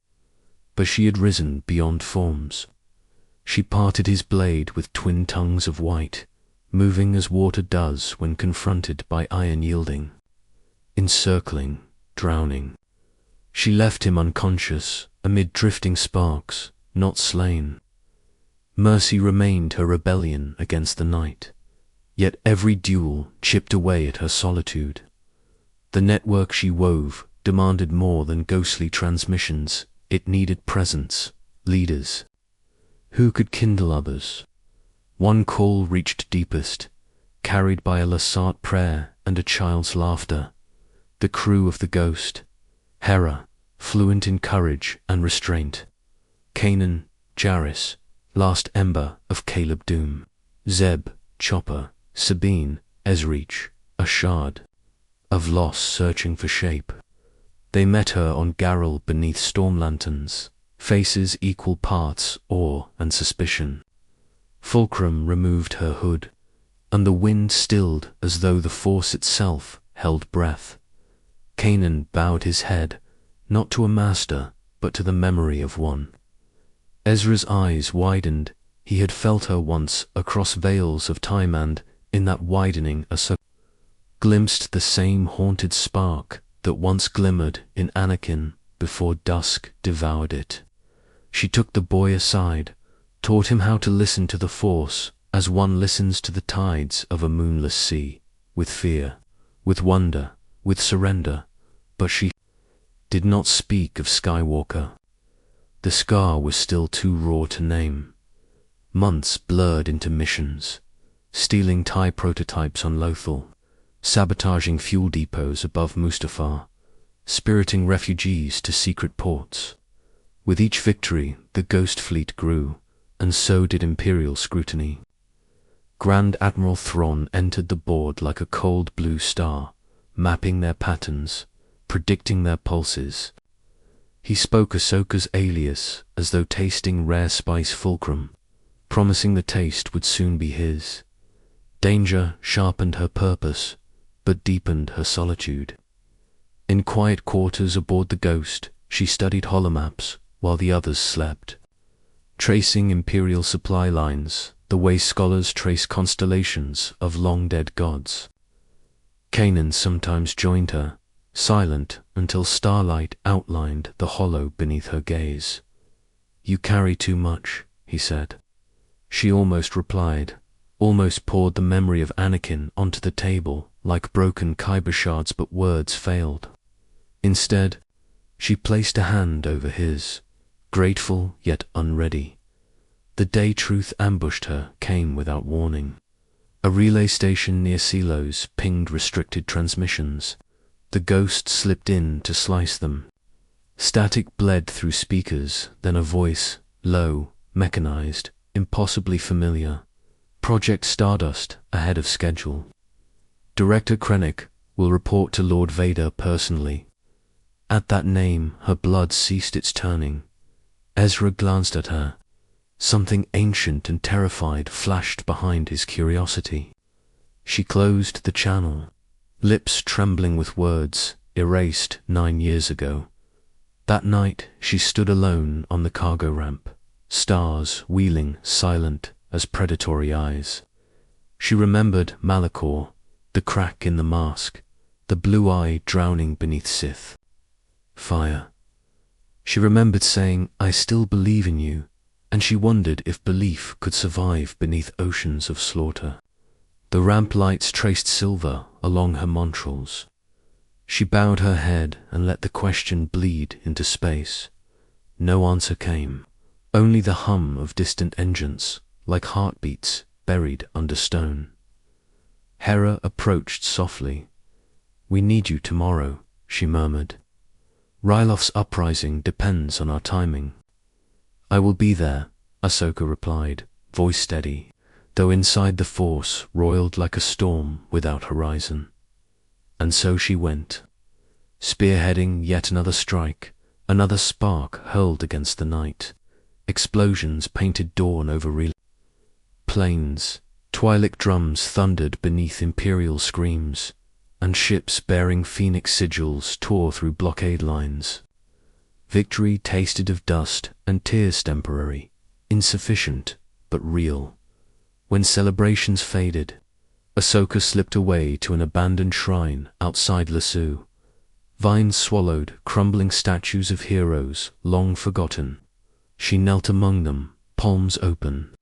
But she had risen beyond forms. She parted his blade with twin tongues of white, moving as water does when confronted by iron yielding. Encircling, drowning. She left him unconscious, amid drifting sparks, not slain. Mercy remained her rebellion against the night, yet every duel chipped away at her solitude. The network she wove demanded more than ghostly transmissions. It needed presence, leaders. Who could kindle others? One call reached deepest, carried by a Lasat prayer and a child's laughter. The crew of the Ghost. Hera, fluent in courage and restraint. Kanan, Jarrus, last ember of Caleb Doom. Zeb, Chopper, Sabine, Ezreach, a shard of loss searching for shape. They met her on Garrel beneath storm lanterns, faces equal parts awe and suspicion. Fulcrum removed her hood, and the wind stilled as though the Force itself held breath. Kanan bowed his head, not to a master, but to the memory of one. Ezra's eyes widened. He had felt her once across veils of time and, in that widening, Ahsoka glimpsed the same haunted spark that once glimmered in Anakin before dusk devoured it. She took the boy aside, taught him how to listen to the Force as one listens to the tides of a moonless sea, with fear, with wonder, with surrender, but she did not speak of Skywalker. The scar was still too raw to name. Months blurred into missions, stealing TIE prototypes on Lothal, sabotaging fuel depots above Mustafar, spiriting refugees to secret ports. With each victory, the Ghost Fleet grew, and so did Imperial scrutiny. Grand Admiral Thrawn entered the board like a cold blue star, mapping their patterns, predicting their pulses. He spoke Ahsoka's alias as though tasting rare spice fulcrum, promising the taste would soon be his. Danger sharpened her purpose, but deepened her solitude. In quiet quarters aboard the Ghost, she studied holomaps while the others slept, tracing Imperial supply lines the way scholars trace constellations of long-dead gods. Kanan sometimes joined her, silent until starlight outlined the hollow beneath her gaze. "You carry too much," he said. She almost replied, almost poured the memory of Anakin onto the table like broken kyber shards, but words failed. Instead, she placed a hand over his, grateful yet unready. The day truth ambushed her came without warning. A relay station near silos pinged restricted transmissions. The Ghost slipped in to slice them. Static bled through speakers, then a voice, low, mechanized, impossibly familiar. Project Stardust ahead of schedule. Director Krennic will report to Lord Vader personally. At that name, her blood ceased its turning. Ezra glanced at her. Something ancient and terrified flashed behind his curiosity. She closed the channel, lips trembling with words erased 9 years ago. That night she stood alone on the cargo ramp, stars wheeling silent as predatory eyes. She remembered Malachor, the crack in the mask, the blue eye drowning beneath Sith fire. She remembered saying, "I still believe in you," and she wondered if belief could survive beneath oceans of slaughter. The ramp lights traced silver along her montrals. She bowed her head and let the question bleed into space. No answer came, only the hum of distant engines, like heartbeats buried under stone. Hera approached softly. "We need you tomorrow," she murmured. "Ryloth's uprising depends on our timing." "I will be there," Ahsoka replied, voice steady, though inside the Force roiled like a storm without horizon. And so she went, spearheading yet another strike, another spark hurled against the night. Explosions painted dawn over real plains, Twi'lek drums thundered beneath Imperial screams, and ships bearing Phoenix sigils tore through blockade lines. Victory tasted of dust and tears, temporary, insufficient, but real. When celebrations faded, Ahsoka slipped away to an abandoned shrine outside Lasu. Vines swallowed crumbling statues of heroes long forgotten. She knelt among them, palms open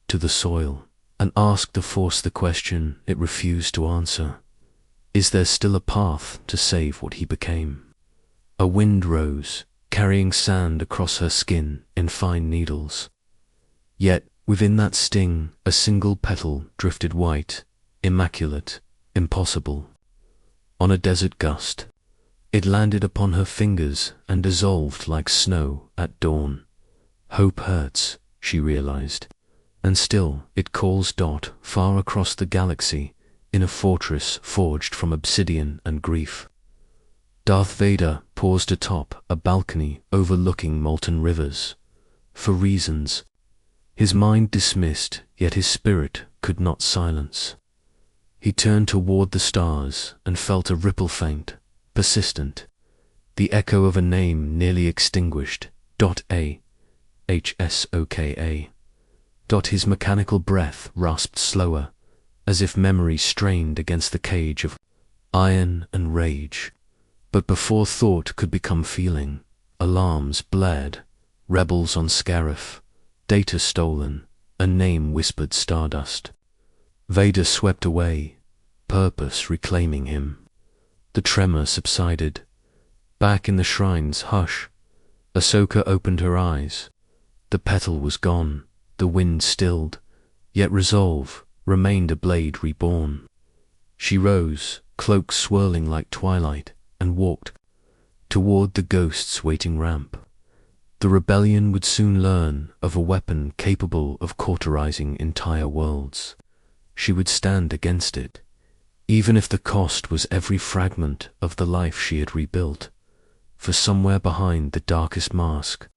to the soil, and asked the Force the question it refused to answer. Is there still a path to save what he became? A wind rose, carrying sand across her skin in fine needles. Yet, within that sting, a single petal drifted white, immaculate, impossible. On a desert gust, it landed upon her fingers and dissolved like snow at dawn. Hope hurts, she realized, and still it calls Dot far across the galaxy in a fortress forged from obsidian and grief. Darth Vader paused atop a balcony overlooking molten rivers. For reasons his mind dismissed, yet his spirit could not silence. He turned toward the stars and felt a ripple faint, persistent, the echo of a name nearly extinguished. Ahsoka. His mechanical breath rasped slower, as if memory strained against the cage of iron and rage. But before thought could become feeling, alarms blared, rebels on Scarif, data stolen, a name whispered stardust. Vader swept away, purpose reclaiming him. The tremor subsided. Back in the shrine's hush, Ahsoka opened her eyes. The petal was gone, the wind stilled, yet resolve remained a blade reborn. She rose, cloak swirling like twilight, and walked toward the ghost's waiting ramp. The rebellion would soon learn of a weapon capable of cauterizing entire worlds. She would stand against it, even if the cost was every fragment of the life she had rebuilt. For somewhere behind the darkest mask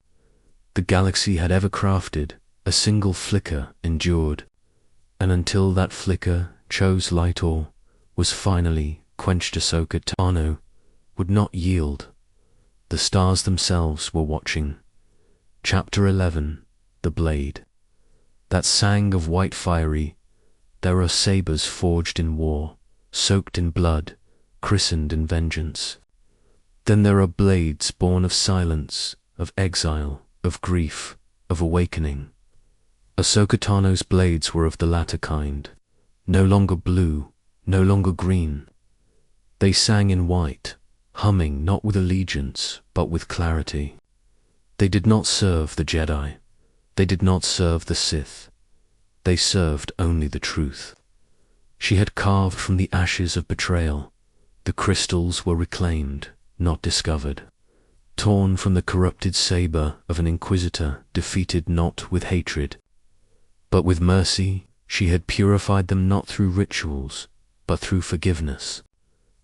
the galaxy had ever crafted, a single flicker endured, and until that flicker chose light or was finally quenched, Ahsoka Tano would not yield. The stars themselves were watching. Chapter 11. The Blade. That sang of white fiery, there are sabers forged in war, soaked in blood, christened in vengeance. Then there are blades born of silence, of exile, of grief, of awakening. Ahsoka Tano's blades were of the latter kind, no longer blue, no longer green. They sang in white, humming not with allegiance, but with clarity. They did not serve the Jedi. They did not serve the Sith. They served only the truth. She had carved from the ashes of betrayal. The crystals were reclaimed, not discovered. Torn from the corrupted saber of an inquisitor defeated not with hatred, but with mercy. She had purified them not through rituals, but through forgiveness.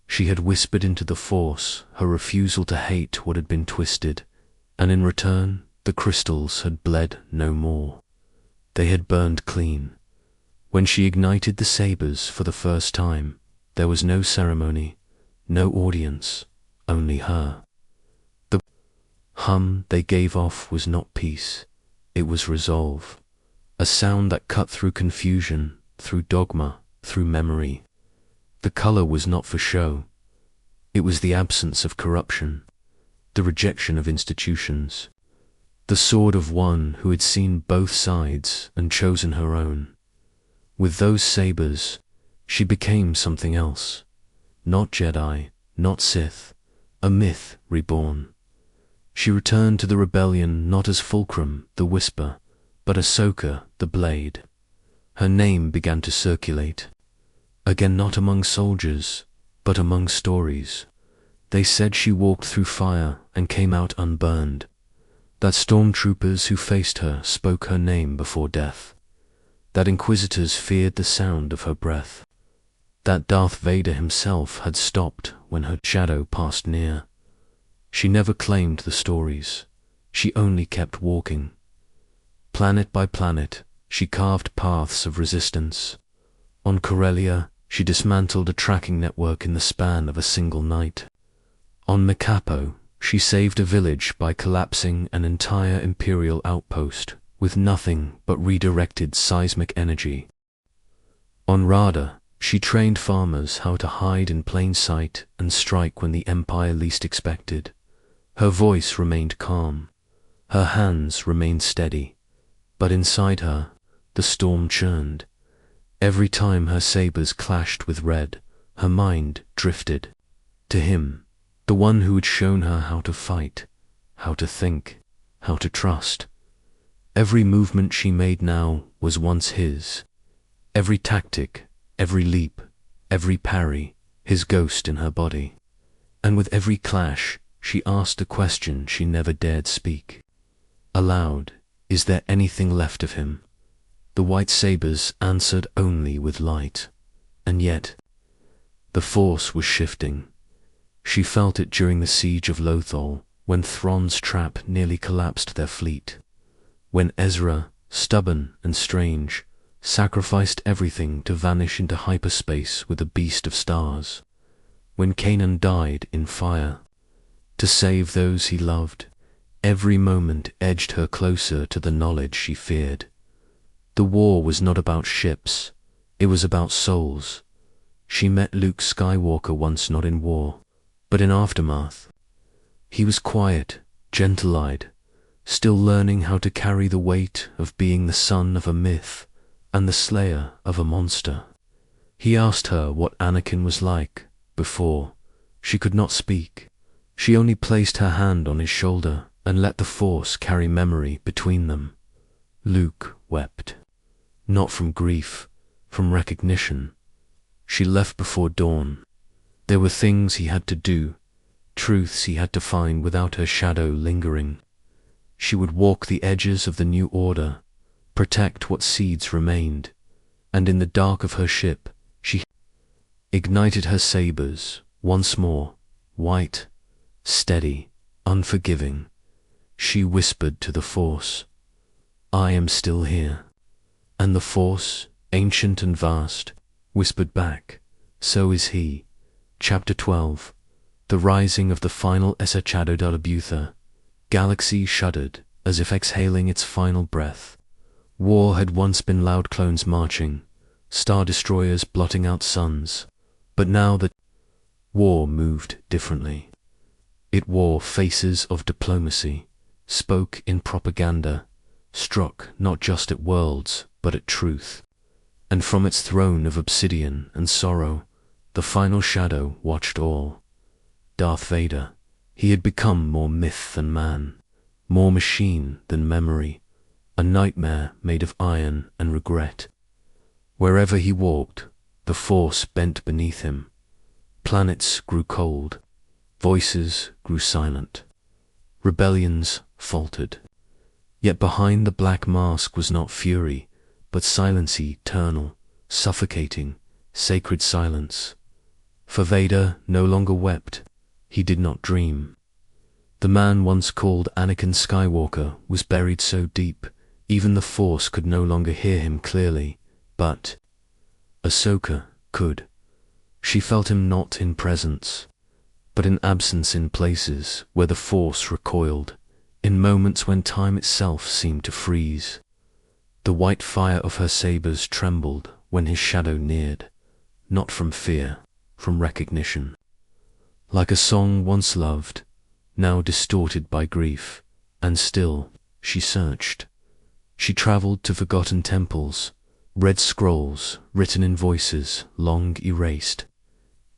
She had whispered into the Force her refusal to hate what had been twisted, and in return the crystals had bled no more. They had burned clean. When she ignited the sabers for the first time, there was no ceremony, no audience, only her. The hum they gave off was not peace, it was resolve, a sound that cut through confusion, through dogma, through memory. The color was not for show. It was the absence of corruption, the rejection of institutions, the sword of one who had seen both sides and chosen her own. With those sabers, she became something else. Not Jedi, not Sith, a myth reborn. She returned to the rebellion not as Fulcrum, the Whisper, but Ahsoka, the Blade. Her name began to circulate. Again not among soldiers, but among stories. They said she walked through fire and came out unburned. That stormtroopers who faced her spoke her name before death. That inquisitors feared the sound of her breath. That Darth Vader himself had stopped when her shadow passed near. She never claimed the stories. She only kept walking. Planet by planet, she carved paths of resistance. On Corellia, she dismantled a tracking network in the span of a single night. On Mikapo, she saved a village by collapsing an entire Imperial outpost with nothing but redirected seismic energy. On Rada, she trained farmers how to hide in plain sight and strike when the Empire least expected. Her voice remained calm. Her hands remained steady. But inside her, the storm churned. Every time her sabers clashed with red, her mind drifted. To him, the one who had shown her how to fight, how to think, how to trust. Every movement she made now was once his. Every tactic, every leap, every parry, his ghost in her body. And with every clash, she asked a question she never dared speak. Aloud, is there anything left of him? The white sabers answered only with light. And yet, the Force was shifting. She felt it during the siege of Lothal, when Thrawn's trap nearly collapsed their fleet. When Ezra, stubborn and strange, sacrificed everything to vanish into hyperspace with a beast of stars. When Kanan died in fire. To save those he loved, every moment edged her closer to the knowledge she feared. The war was not about ships, it was about souls. She met Luke Skywalker once not in war, but in aftermath. He was quiet, gentle-eyed, still learning how to carry the weight of being the son of a myth and the slayer of a monster. He asked her what Anakin was like before. She could not speak. She only placed her hand on his shoulder and let the Force carry memory between them. Luke wept. Not from grief, from recognition. She left before dawn. There were things he had to do, truths he had to find without her shadow lingering. She would walk the edges of the new order, protect what seeds remained, and in the dark of her ship, she ignited her sabers once more, white, steady, unforgiving. She whispered to the Force, "I am still here." And the Force, ancient and vast, whispered back, "So is he." Chapter 12. The Rising of the Final Esachado de la Butha. Galaxy shuddered, as if exhaling its final breath. War had once been loud clones marching, star destroyers blotting out suns, but now the war moved differently. It wore faces of diplomacy, spoke in propaganda, struck not just at worlds, but at truth. And from its throne of obsidian and sorrow, the final shadow watched all. Darth Vader. He had become more myth than man, more machine than memory, a nightmare made of iron and regret. Wherever he walked, the Force bent beneath him. Planets grew cold, voices grew silent, rebellions faltered. Yet behind the black mask was not fury, but silence eternal, suffocating, sacred silence. For Vader no longer wept, he did not dream. The man once called Anakin Skywalker was buried so deep, even the Force could no longer hear him clearly, but Ahsoka could. She felt him not in presence, but in absence in places where the Force recoiled, in moments when time itself seemed to freeze. The white fire of her sabers trembled when his shadow neared, not from fear, from recognition. Like a song once loved, now distorted by grief, and still she searched. She traveled to forgotten temples, read scrolls written in voices long erased.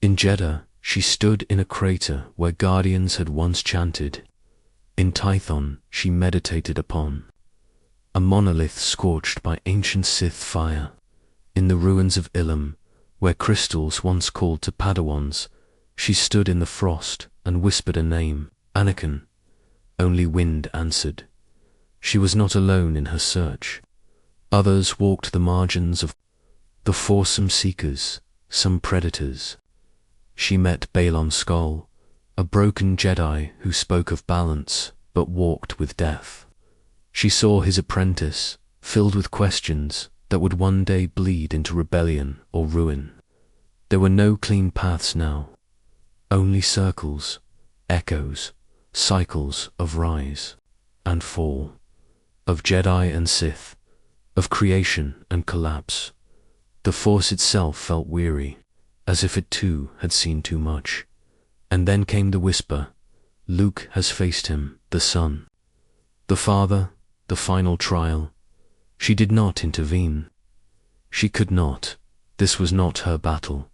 In Jeddah, she stood in a crater where guardians had once chanted. In Tython, she meditated upon a monolith scorched by ancient Sith fire. In the ruins of Ilum, where crystals once called to Padawans, she stood in the frost and whispered a name, Anakin. Only wind answered. She was not alone in her search. Others walked the margins of the Force, some seekers, some predators. She met Balon Skull, a broken Jedi who spoke of balance but walked with death. She saw his apprentice, filled with questions that would one day bleed into rebellion or ruin. There were no clean paths now, only circles, echoes, cycles of rise and fall, of Jedi and Sith, of creation and collapse, The Force itself felt weary, as if it too had seen too much. And then came the whisper, "Luke has faced him, the son." The father, the final trial. She did not intervene. She could not. This was not her battle.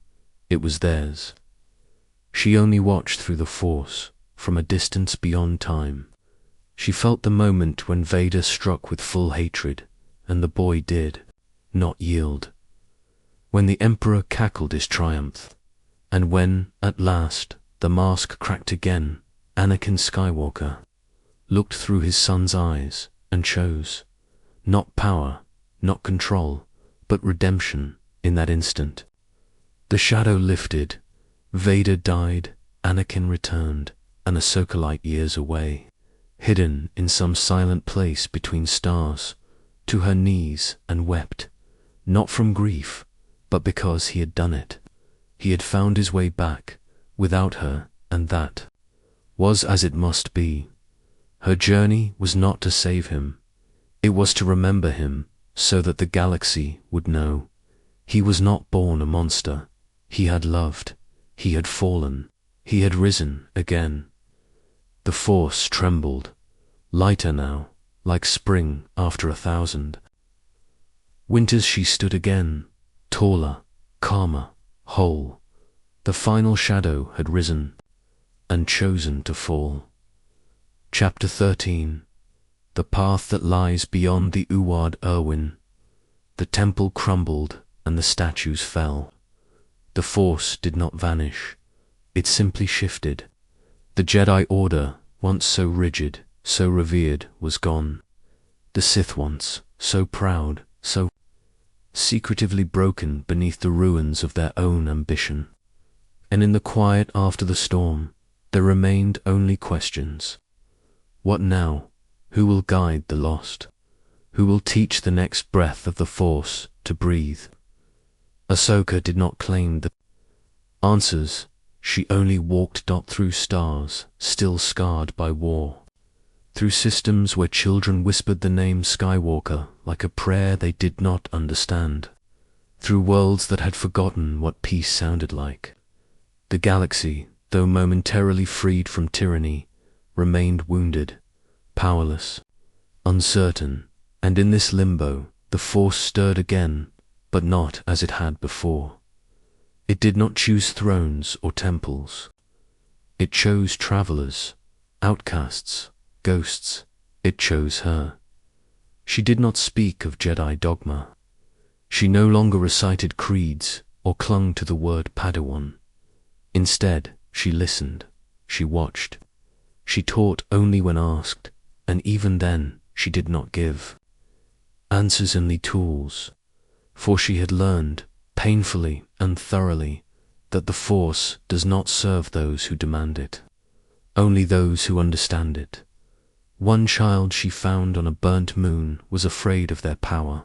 It was theirs. She only watched through the Force, from a distance beyond time. She felt the moment when Vader struck with full hatred, and the boy did not yield. When the Emperor cackled his triumph, and when, at last, the mask cracked again, Anakin Skywalker looked through his son's eyes and chose not power, not control, but redemption in that instant. The shadow lifted, Vader died, Anakin returned, and Ahsoka light years away, hidden in some silent place between stars, to her knees and wept, not from grief, but because he had done it. He had found his way back, without her, and that was as it must be. Her journey was not to save him. It was to remember him, so that the galaxy would know. He was not born a monster. He had loved. He had fallen. He had risen again. The Force trembled, lighter now, like spring after 1,000 winters. She stood again, taller, calmer, whole. The final shadow had risen, and chosen to fall. Chapter 13. The path that lies beyond the Uward Irwin. The temple crumbled, and the statues fell. The Force did not vanish. It simply shifted. The Jedi Order, once so rigid, so revered, was gone. The Sith once, so proud, so secretively broken beneath the ruins of their own ambition. And in the quiet after the storm, there remained only questions. What now? Who will guide the lost? Who will teach the next breath of the Force to breathe? Ahsoka did not claim the answers. She only walked through stars, still scarred by war. Through systems where children whispered the name Skywalker like a prayer they did not understand. Through worlds that had forgotten what peace sounded like. The galaxy, though momentarily freed from tyranny, remained wounded, powerless, uncertain, and in this limbo, the Force stirred again, but not as it had before. It did not choose thrones or temples. It chose travelers, outcasts, ghosts. It chose her. She did not speak of Jedi dogma. She no longer recited creeds or clung to the word Padawan. Instead, she listened, she watched. She taught only when asked, and even then she did not give answers, only tools, for she had learned, painfully and thoroughly, that the Force does not serve those who demand it, only those who understand it. One child she found on a burnt moon was afraid of their power.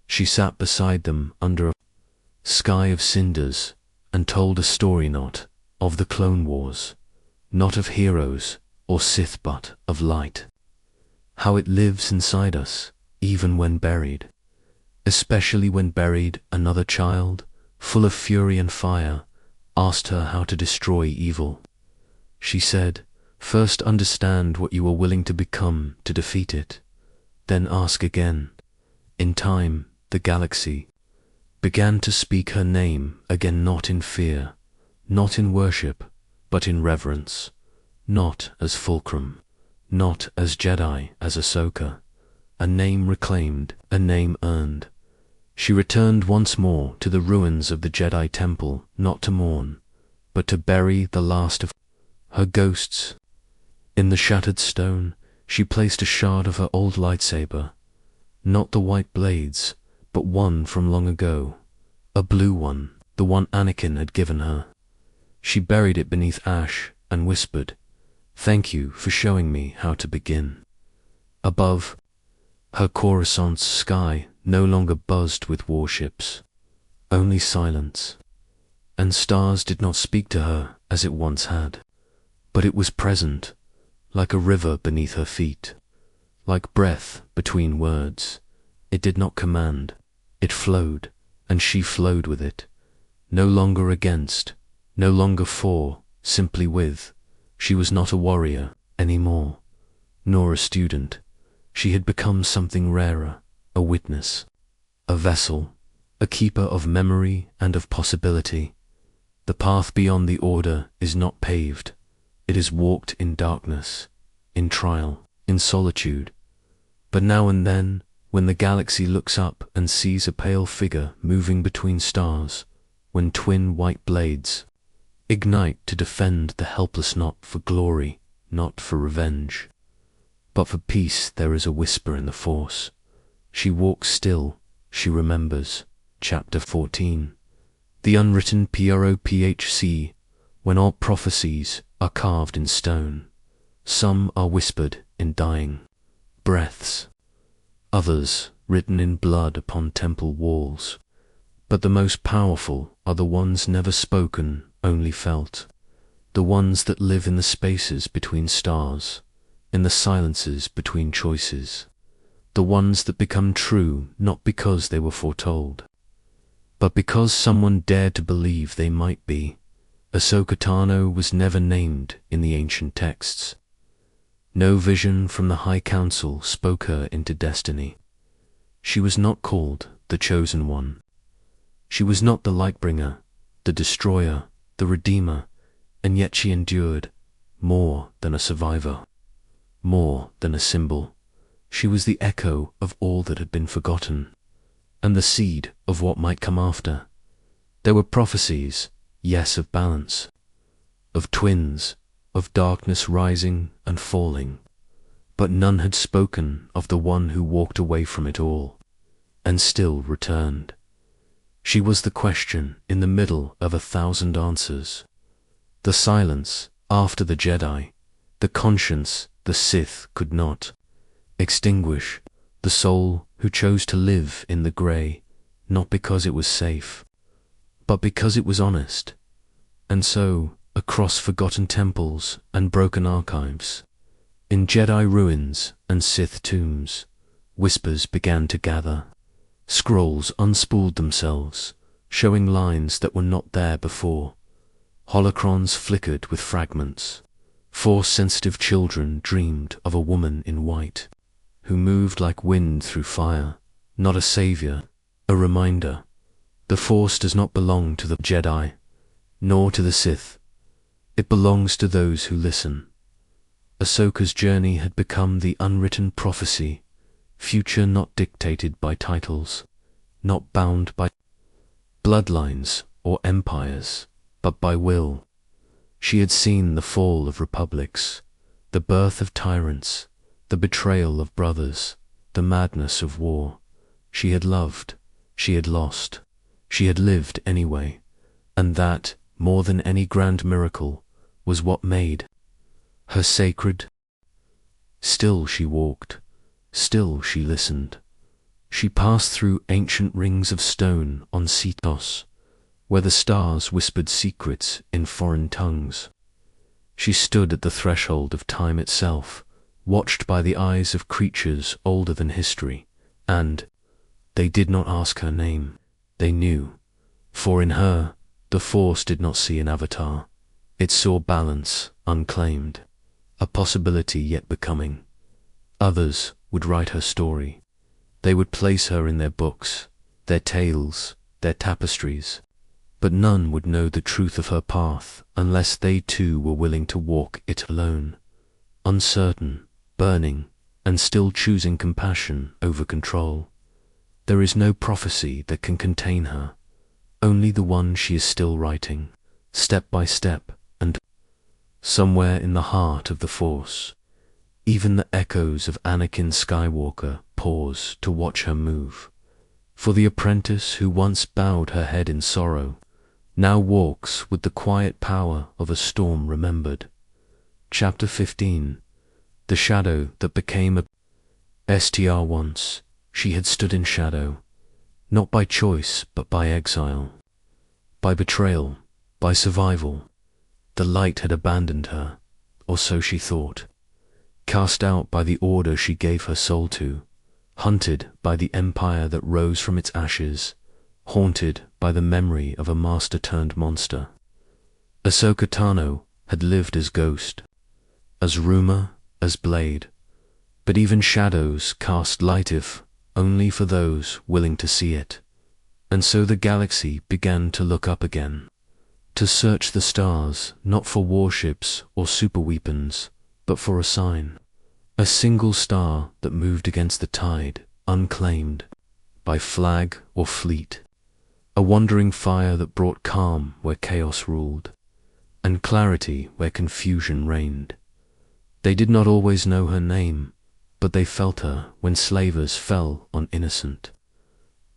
She sat beside them under a sky of cinders and told a story not of the Clone Wars, not of heroes or Sith, but of light. How it lives inside us, even when buried. Especially when buried, another child, full of fury and fire, asked her how to destroy evil. She said, "First understand what you are willing to become to defeat it. Then ask again." In time, the galaxy began to speak her name again, not in fear, not in worship, but in reverence. Not as fulcrum, not as Jedi, as Ahsoka. A name reclaimed, a name earned. She returned once more to the ruins of the Jedi Temple, not to mourn, but to bury the last of her ghosts. In the shattered stone, she placed a shard of her old lightsaber, not the white blades, but one from long ago, a blue one, the one Anakin had given her. She buried it beneath ash and whispered, "Thank you for showing me how to begin." Above, her Coruscant's sky no longer buzzed with warships, only silence, and stars did not speak to her as it once had, but it was present, like a river beneath her feet, like breath between words. It did not command, it flowed, and she flowed with it. No longer against, no longer for, simply with. She was not a warrior anymore, nor a student. She had become something rarer, a witness, a vessel, a keeper of memory and of possibility. The path beyond the order is not paved. It is walked in darkness, in trial, in solitude. But now and then, when the galaxy looks up and sees a pale figure moving between stars, when twin white blades ignite to defend the helpless, not for glory, not for revenge, but for peace, there is a whisper in the Force. She walks still, she remembers. Chapter 14. The unwritten PROPHC, when all prophecies are carved in stone. Some are whispered in dying breaths, others written in blood upon temple walls. But the most powerful are the ones never spoken, only felt, the ones that live in the spaces between stars, in the silences between choices, the ones that become true not because they were foretold, but because someone dared to believe they might be. Ahsoka Tano was never named in the ancient texts. No vision from the High Council spoke her into destiny. She was not called the Chosen One. She was not the Lightbringer, the Destroyer, the Redeemer, and yet she endured, more than a survivor, more than a symbol. She was the echo of all that had been forgotten, and the seed of what might come after. There were prophecies, yes, of balance, of twins, of darkness rising and falling, but none had spoken of the one who walked away from it all, and still returned. She was the question in the middle of 1,000 answers. The silence after the Jedi, the conscience the Sith could not extinguish, the soul who chose to live in the grey, not because it was safe, but because it was honest. And so, across forgotten temples and broken archives, in Jedi ruins and Sith tombs, whispers began to gather. Scrolls unspooled themselves, showing lines that were not there before. Holocrons flickered with fragments. Force-sensitive children dreamed of a woman in white, who moved like wind through fire, not a savior, a reminder. The Force does not belong to the Jedi, nor to the Sith. It belongs to those who listen. Ahsoka's journey had become the unwritten prophecy, future not dictated by titles, not bound by bloodlines or empires, but by will. She had seen the fall of republics, the birth of tyrants, the betrayal of brothers, the madness of war. She had loved, she had lost, she had lived anyway, and that, more than any grand miracle, was what made her sacred. Still she walked, still she listened. She passed through ancient rings of stone on Cetos, where the stars whispered secrets in foreign tongues. She stood at the threshold of time itself, watched by the eyes of creatures older than history, and they did not ask her name. They knew, for in her, the Force did not see an avatar. It saw balance unclaimed, a possibility yet becoming. Others would write her story. They would place her in their books, their tales, their tapestries, but none would know the truth of her path unless they too were willing to walk it alone, uncertain, burning, and still choosing compassion over control. There is no prophecy that can contain her, only the one she is still writing, step by step, and somewhere in the heart of the Force, even the echoes of Anakin Skywalker pause to watch her move. For the apprentice who once bowed her head in sorrow now walks with the quiet power of a storm remembered. Chapter 15. The shadow that became a STR. Once she had stood in shadow, not by choice but by exile, by betrayal, by survival. The light had abandoned her, or so she thought, cast out by the order she gave her soul to, hunted by the empire that rose from its ashes, haunted by the memory of a master-turned-monster. Ahsoka Tano had lived as ghost, as rumor, as blade, but even shadows cast light if only for those willing to see it. And so the galaxy began to look up again, to search the stars not for warships or superweapons, but for a sign, a single star that moved against the tide, unclaimed by flag or fleet, a wandering fire that brought calm where chaos ruled, and clarity where confusion reigned. They did not always know her name, but they felt her when slavers fell on innocent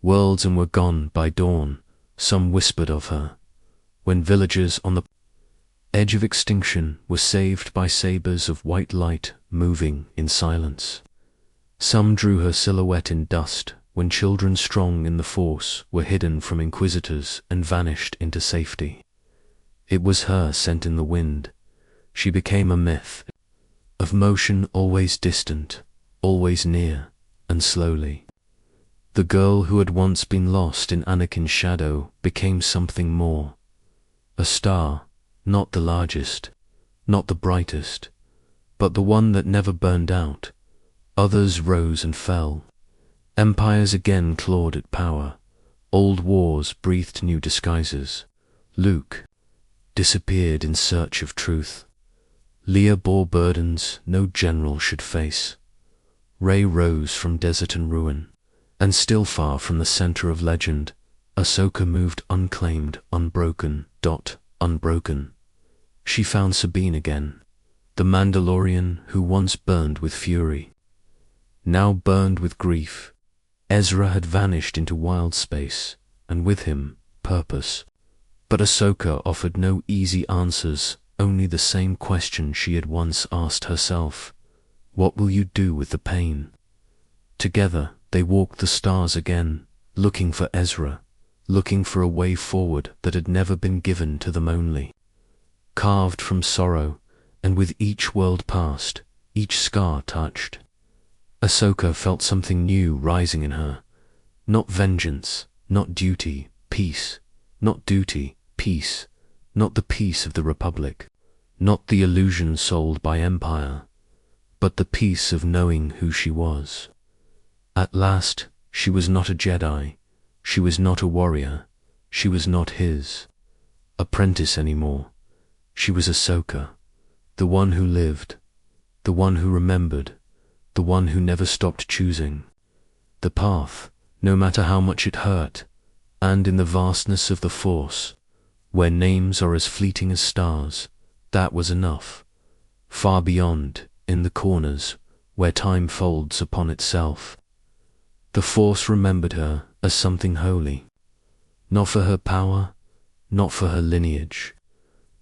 worlds and were gone by dawn. Some whispered of her when villagers on the edge of extinction were saved by sabers of white light moving in silence. Some drew her silhouette in dust when children strong in the Force were hidden from inquisitors and vanished into safety. It was her scent in the wind. She became a myth of motion, always distant, always near, and slowly. The girl who had once been lost in Anakin's shadow became something more. A star, not the largest, not the brightest, but the one that never burned out. Others rose and fell. Empires again clawed at power. Old wars breathed new disguises. Luke disappeared in search of truth. Leia bore burdens no general should face. Rey rose from desert and ruin, and still far from the center of legend, Ahsoka moved unclaimed, unbroken. Unbroken. She found Sabine again, the Mandalorian who once burned with fury, now burned with grief. Ezra had vanished into wild space, and with him, purpose. But Ahsoka offered no easy answers, only the same question she had once asked herself. What will you do with the pain? Together they walked the stars again, looking for Ezra, looking for a way forward that had never been given to them only. Carved from sorrow, and with each world passed, each scar touched, Ahsoka felt something new rising in her. Not vengeance, not duty, peace. Not duty, peace. Not the peace of the Republic. Not the illusion sold by Empire. But the peace of knowing who she was. At last, she was not a Jedi. She was not a warrior. She was not his apprentice anymore. She was Ahsoka, the one who lived, the one who remembered, the one who never stopped choosing the path, no matter how much it hurt. And in the vastness of the Force, where names are as fleeting as stars, that was enough. Far beyond, in the corners, where time folds upon itself, the Force remembered her as something holy, not for her power, not for her lineage,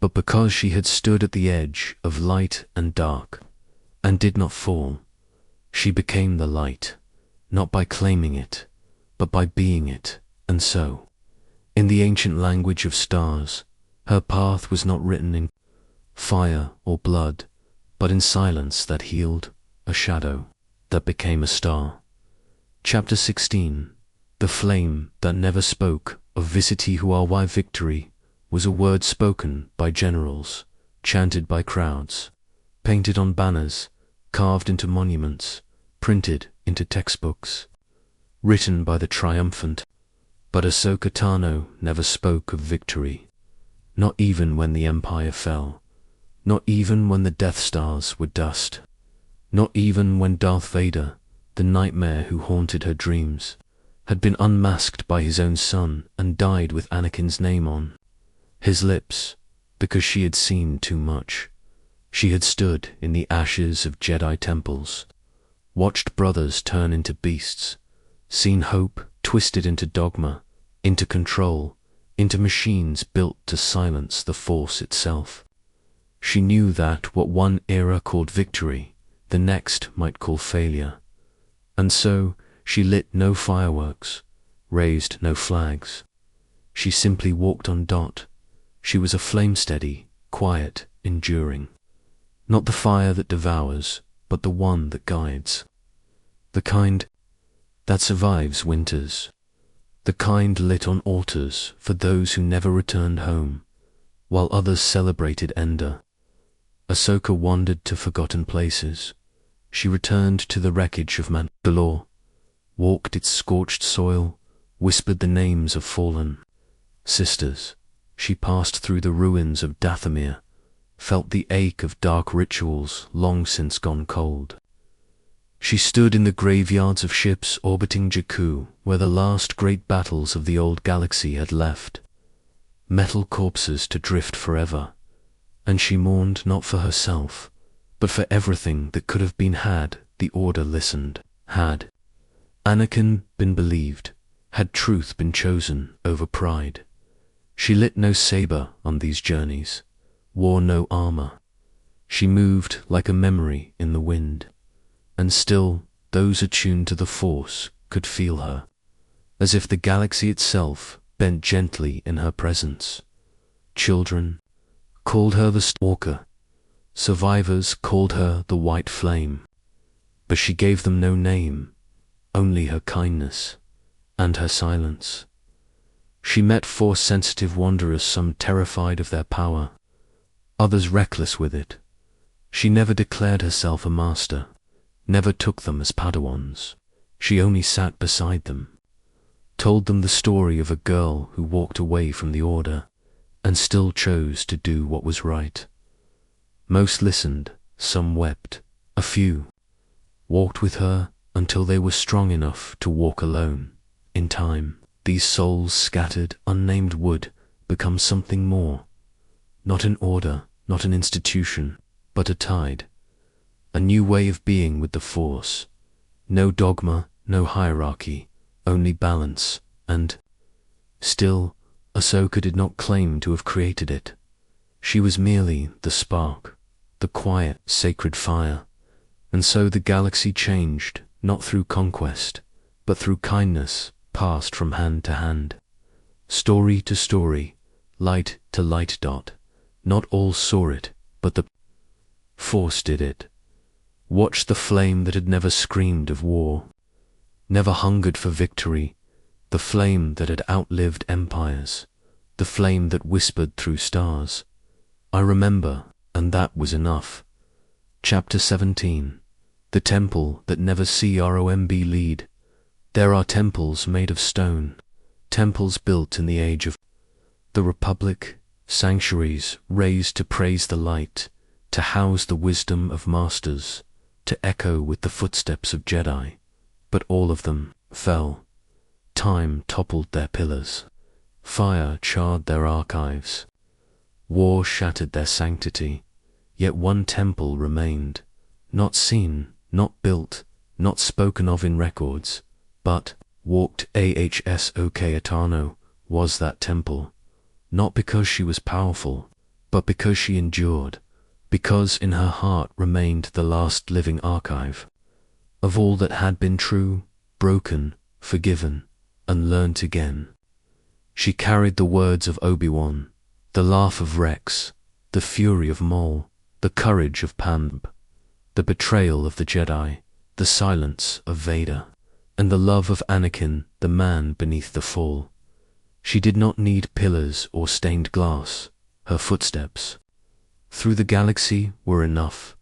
but because she had stood at the edge of light and dark, and did not fall. She became the light, not by claiming it, but by being it, and so, in the ancient language of stars, her path was not written in fire or blood, but in silence that healed, a shadow that became a star. Chapter 16. The flame that never spoke of Visiti Huawai victory was a word spoken by generals, chanted by crowds, painted on banners, carved into monuments, printed into textbooks, written by the triumphant. But Ahsoka Tano never spoke of victory, not even when the Empire fell, not even when the Death Stars were dust, not even when Darth Vader, the nightmare who haunted her dreams, had been unmasked by his own son and died with Anakin's name on his lips, because she had seen too much. She had stood in the ashes of Jedi temples, watched brothers turn into beasts, seen hope twisted into dogma, into control, into machines built to silence the Force itself. She knew that what one era called victory, the next might call failure. And so she lit no fireworks, raised no flags. She simply walked on. She was a flame steady, quiet, enduring. Not the fire that devours, but the one that guides. The kind that survives winters, the kind lit on altars for those who never returned home, while others celebrated Ender. Ahsoka wandered to forgotten places. She returned to the wreckage of Mandalore, walked its scorched soil, whispered the names of fallen sisters. She passed through the ruins of Dathomir, felt the ache of dark rituals long since gone cold. She stood in the graveyards of ships orbiting Jakku, where the last great battles of the old galaxy had left metal corpses to drift forever, and she mourned not for herself, but for everything that could have been had the Order listened. Had Anakin been believed? Had truth been chosen over pride? She lit no saber on these journeys, wore no armor. She moved like a memory in the wind, and still those attuned to the Force could feel her, as if the galaxy itself bent gently in her presence. Children called her the Stalker. Survivors called her the White Flame. But she gave them no name, only her kindness and her silence. She met Force-sensitive wanderers, some terrified of their power, others reckless with it. She never declared herself a master, never took them as Padawans. She only sat beside them, told them the story of a girl who walked away from the Order and still chose to do what was right. Most listened, some wept, a few walked with her until they were strong enough to walk alone. In time, these souls scattered, unnamed would become something more. Not an order, not an institution, but a tide. A new way of being with the Force. No dogma, no hierarchy, only balance, and still, Ahsoka did not claim to have created it. She was merely the spark, the quiet, sacred fire. And so the galaxy changed, not through conquest, but through kindness passed from hand to hand. Story to story, light to light dot. Not all saw it, but the Force did it. Watched the flame that had never screamed of war, never hungered for victory, the flame that had outlived empires, the flame that whispered through stars. I remember, and that was enough. Chapter 17. The temple that never see ROMB lead. There are temples made of stone, temples built in the age of the Republic, sanctuaries raised to praise the light, to house the wisdom of masters, to echo with the footsteps of Jedi, but all of them fell. Time toppled their pillars, fire charred their archives, war shattered their sanctity, yet one temple remained, not seen, not built, not spoken of in records, but walked Ahsoka Tano was that temple, not because she was powerful, but because she endured, because in her heart remained the last living archive of all that had been true, broken, forgiven, and learnt again. She carried the words of Obi-Wan, the laugh of Rex, the fury of Maul, the courage of Padme, the betrayal of the Jedi, the silence of Vader, and the love of Anakin, the man beneath the fall. She did not need pillars or stained glass. Her footsteps through the galaxy were enough.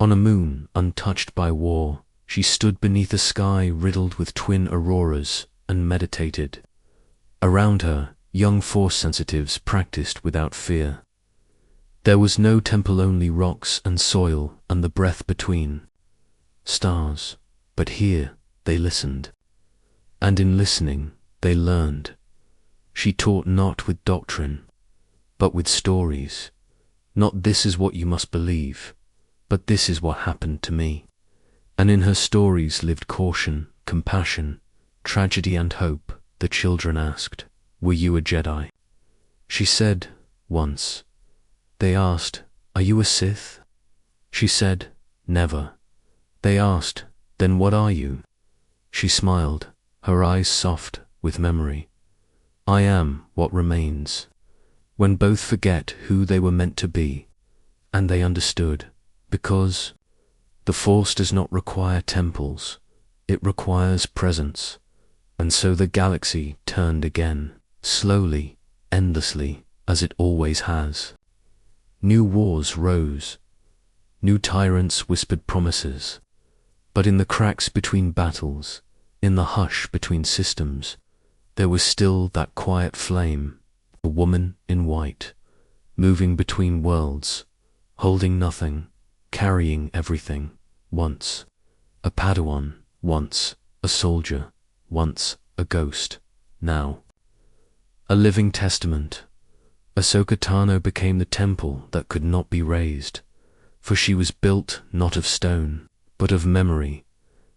On a moon untouched by war, she stood beneath a sky riddled with twin auroras and meditated. Around her, young Force sensitives practiced without fear. There was no temple, only rocks and soil and the breath between stars. But here they listened, and in listening they learned. She taught not with doctrine, but with stories. Not this is what you must believe, but this is what happened to me. And in her stories lived caution, compassion, tragedy and hope. The children asked, "Were you a Jedi?" She said, once. They asked, "Are you a Sith?" She said, "Never." They asked, "Then what are you?" She smiled, her eyes soft with memory. "I am what remains." When both forget who they were meant to be, and they understood, because the Force does not require temples, it requires presence. And so the galaxy turned again, slowly, endlessly, as it always has. New wars rose. New tyrants whispered promises. But in the cracks between battles, in the hush between systems, there was still that quiet flame, a woman in white, moving between worlds, holding nothing, carrying everything, once a Padawan, once a soldier, once a ghost, now a living testament. Ahsoka Tano became the temple that could not be razed, for she was built not of stone, but of memory,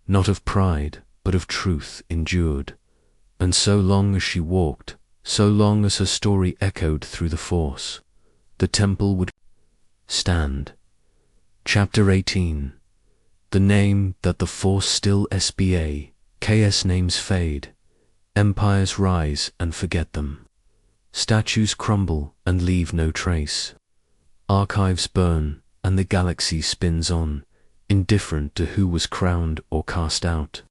not of pride, but of truth endured. And so long as she walked, so long as her story echoed through the Force, the temple would stand. Chapter 18. The name that the Force still SBA, KS names fade, empires rise and forget them. Statues crumble and leave no trace. Archives burn and the galaxy spins on, indifferent to who was crowned or cast out.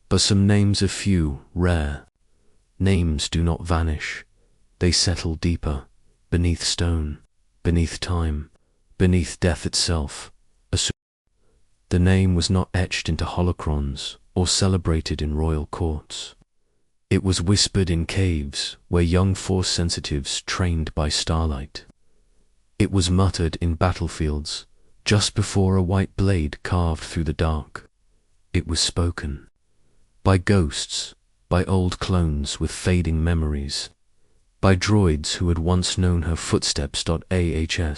But some names are few, rare. Names do not vanish. They settle deeper, beneath stone, beneath time, beneath death itself. The name was not etched into holocrons or celebrated in royal courts. It was whispered in caves where young Force sensitives trained by starlight. It was muttered in battlefields just before a white blade carved through the dark. It was spoken by ghosts, by old clones with fading memories, by droids who had once known her footsteps. Ahsoka.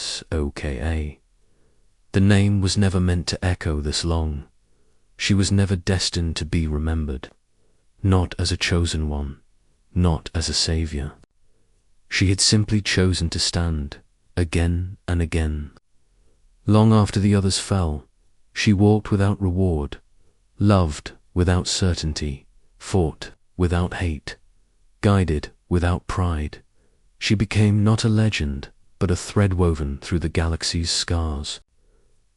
The name was never meant to echo this long. She was never destined to be remembered. Not as a chosen one, not as a savior. She had simply chosen to stand, again and again. Long after the others fell, she walked without reward, loved without certainty, fought without hate, guided without pride. She became not a legend, but a thread woven through the galaxy's scars,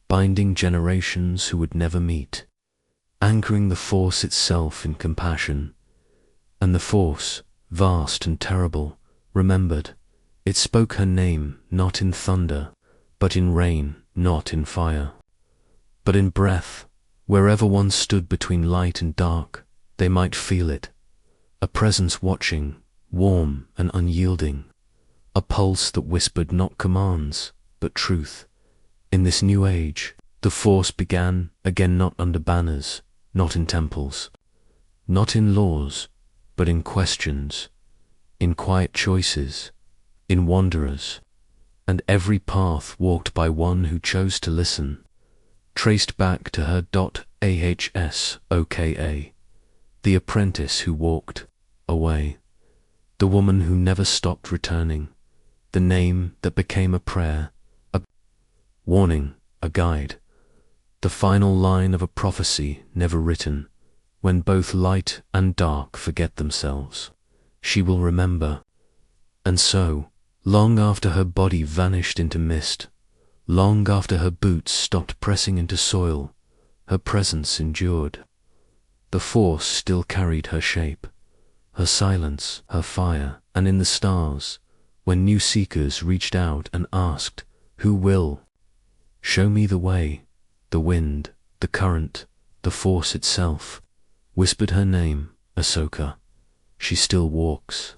binding generations who would never meet, anchoring the Force itself in compassion. And the Force, vast and terrible, remembered. It spoke her name not in thunder, but in rain, not in fire, but in breath. Wherever one stood between light and dark, they might feel it. A presence watching, warm and unyielding. A pulse that whispered not commands, but truth. In this new age, the Force began again, not under banners, not in temples, not in laws, but in questions, in quiet choices, in wanderers. And every path walked by one who chose to listen, traced back to her. Ahsoka, the apprentice who walked away, the woman who never stopped returning, the name that became a prayer, a warning, a guide, the final line of a prophecy never written. When both light and dark forget themselves, she will remember. And so, long after her body vanished into mist, long after her boots stopped pressing into soil, her presence endured. The Force still carried her shape, her silence, her fire, and in the stars, when new seekers reached out and asked, "Who will show me the way?" The wind, the current, the Force itself whispered her name, Ahsoka. She still walks.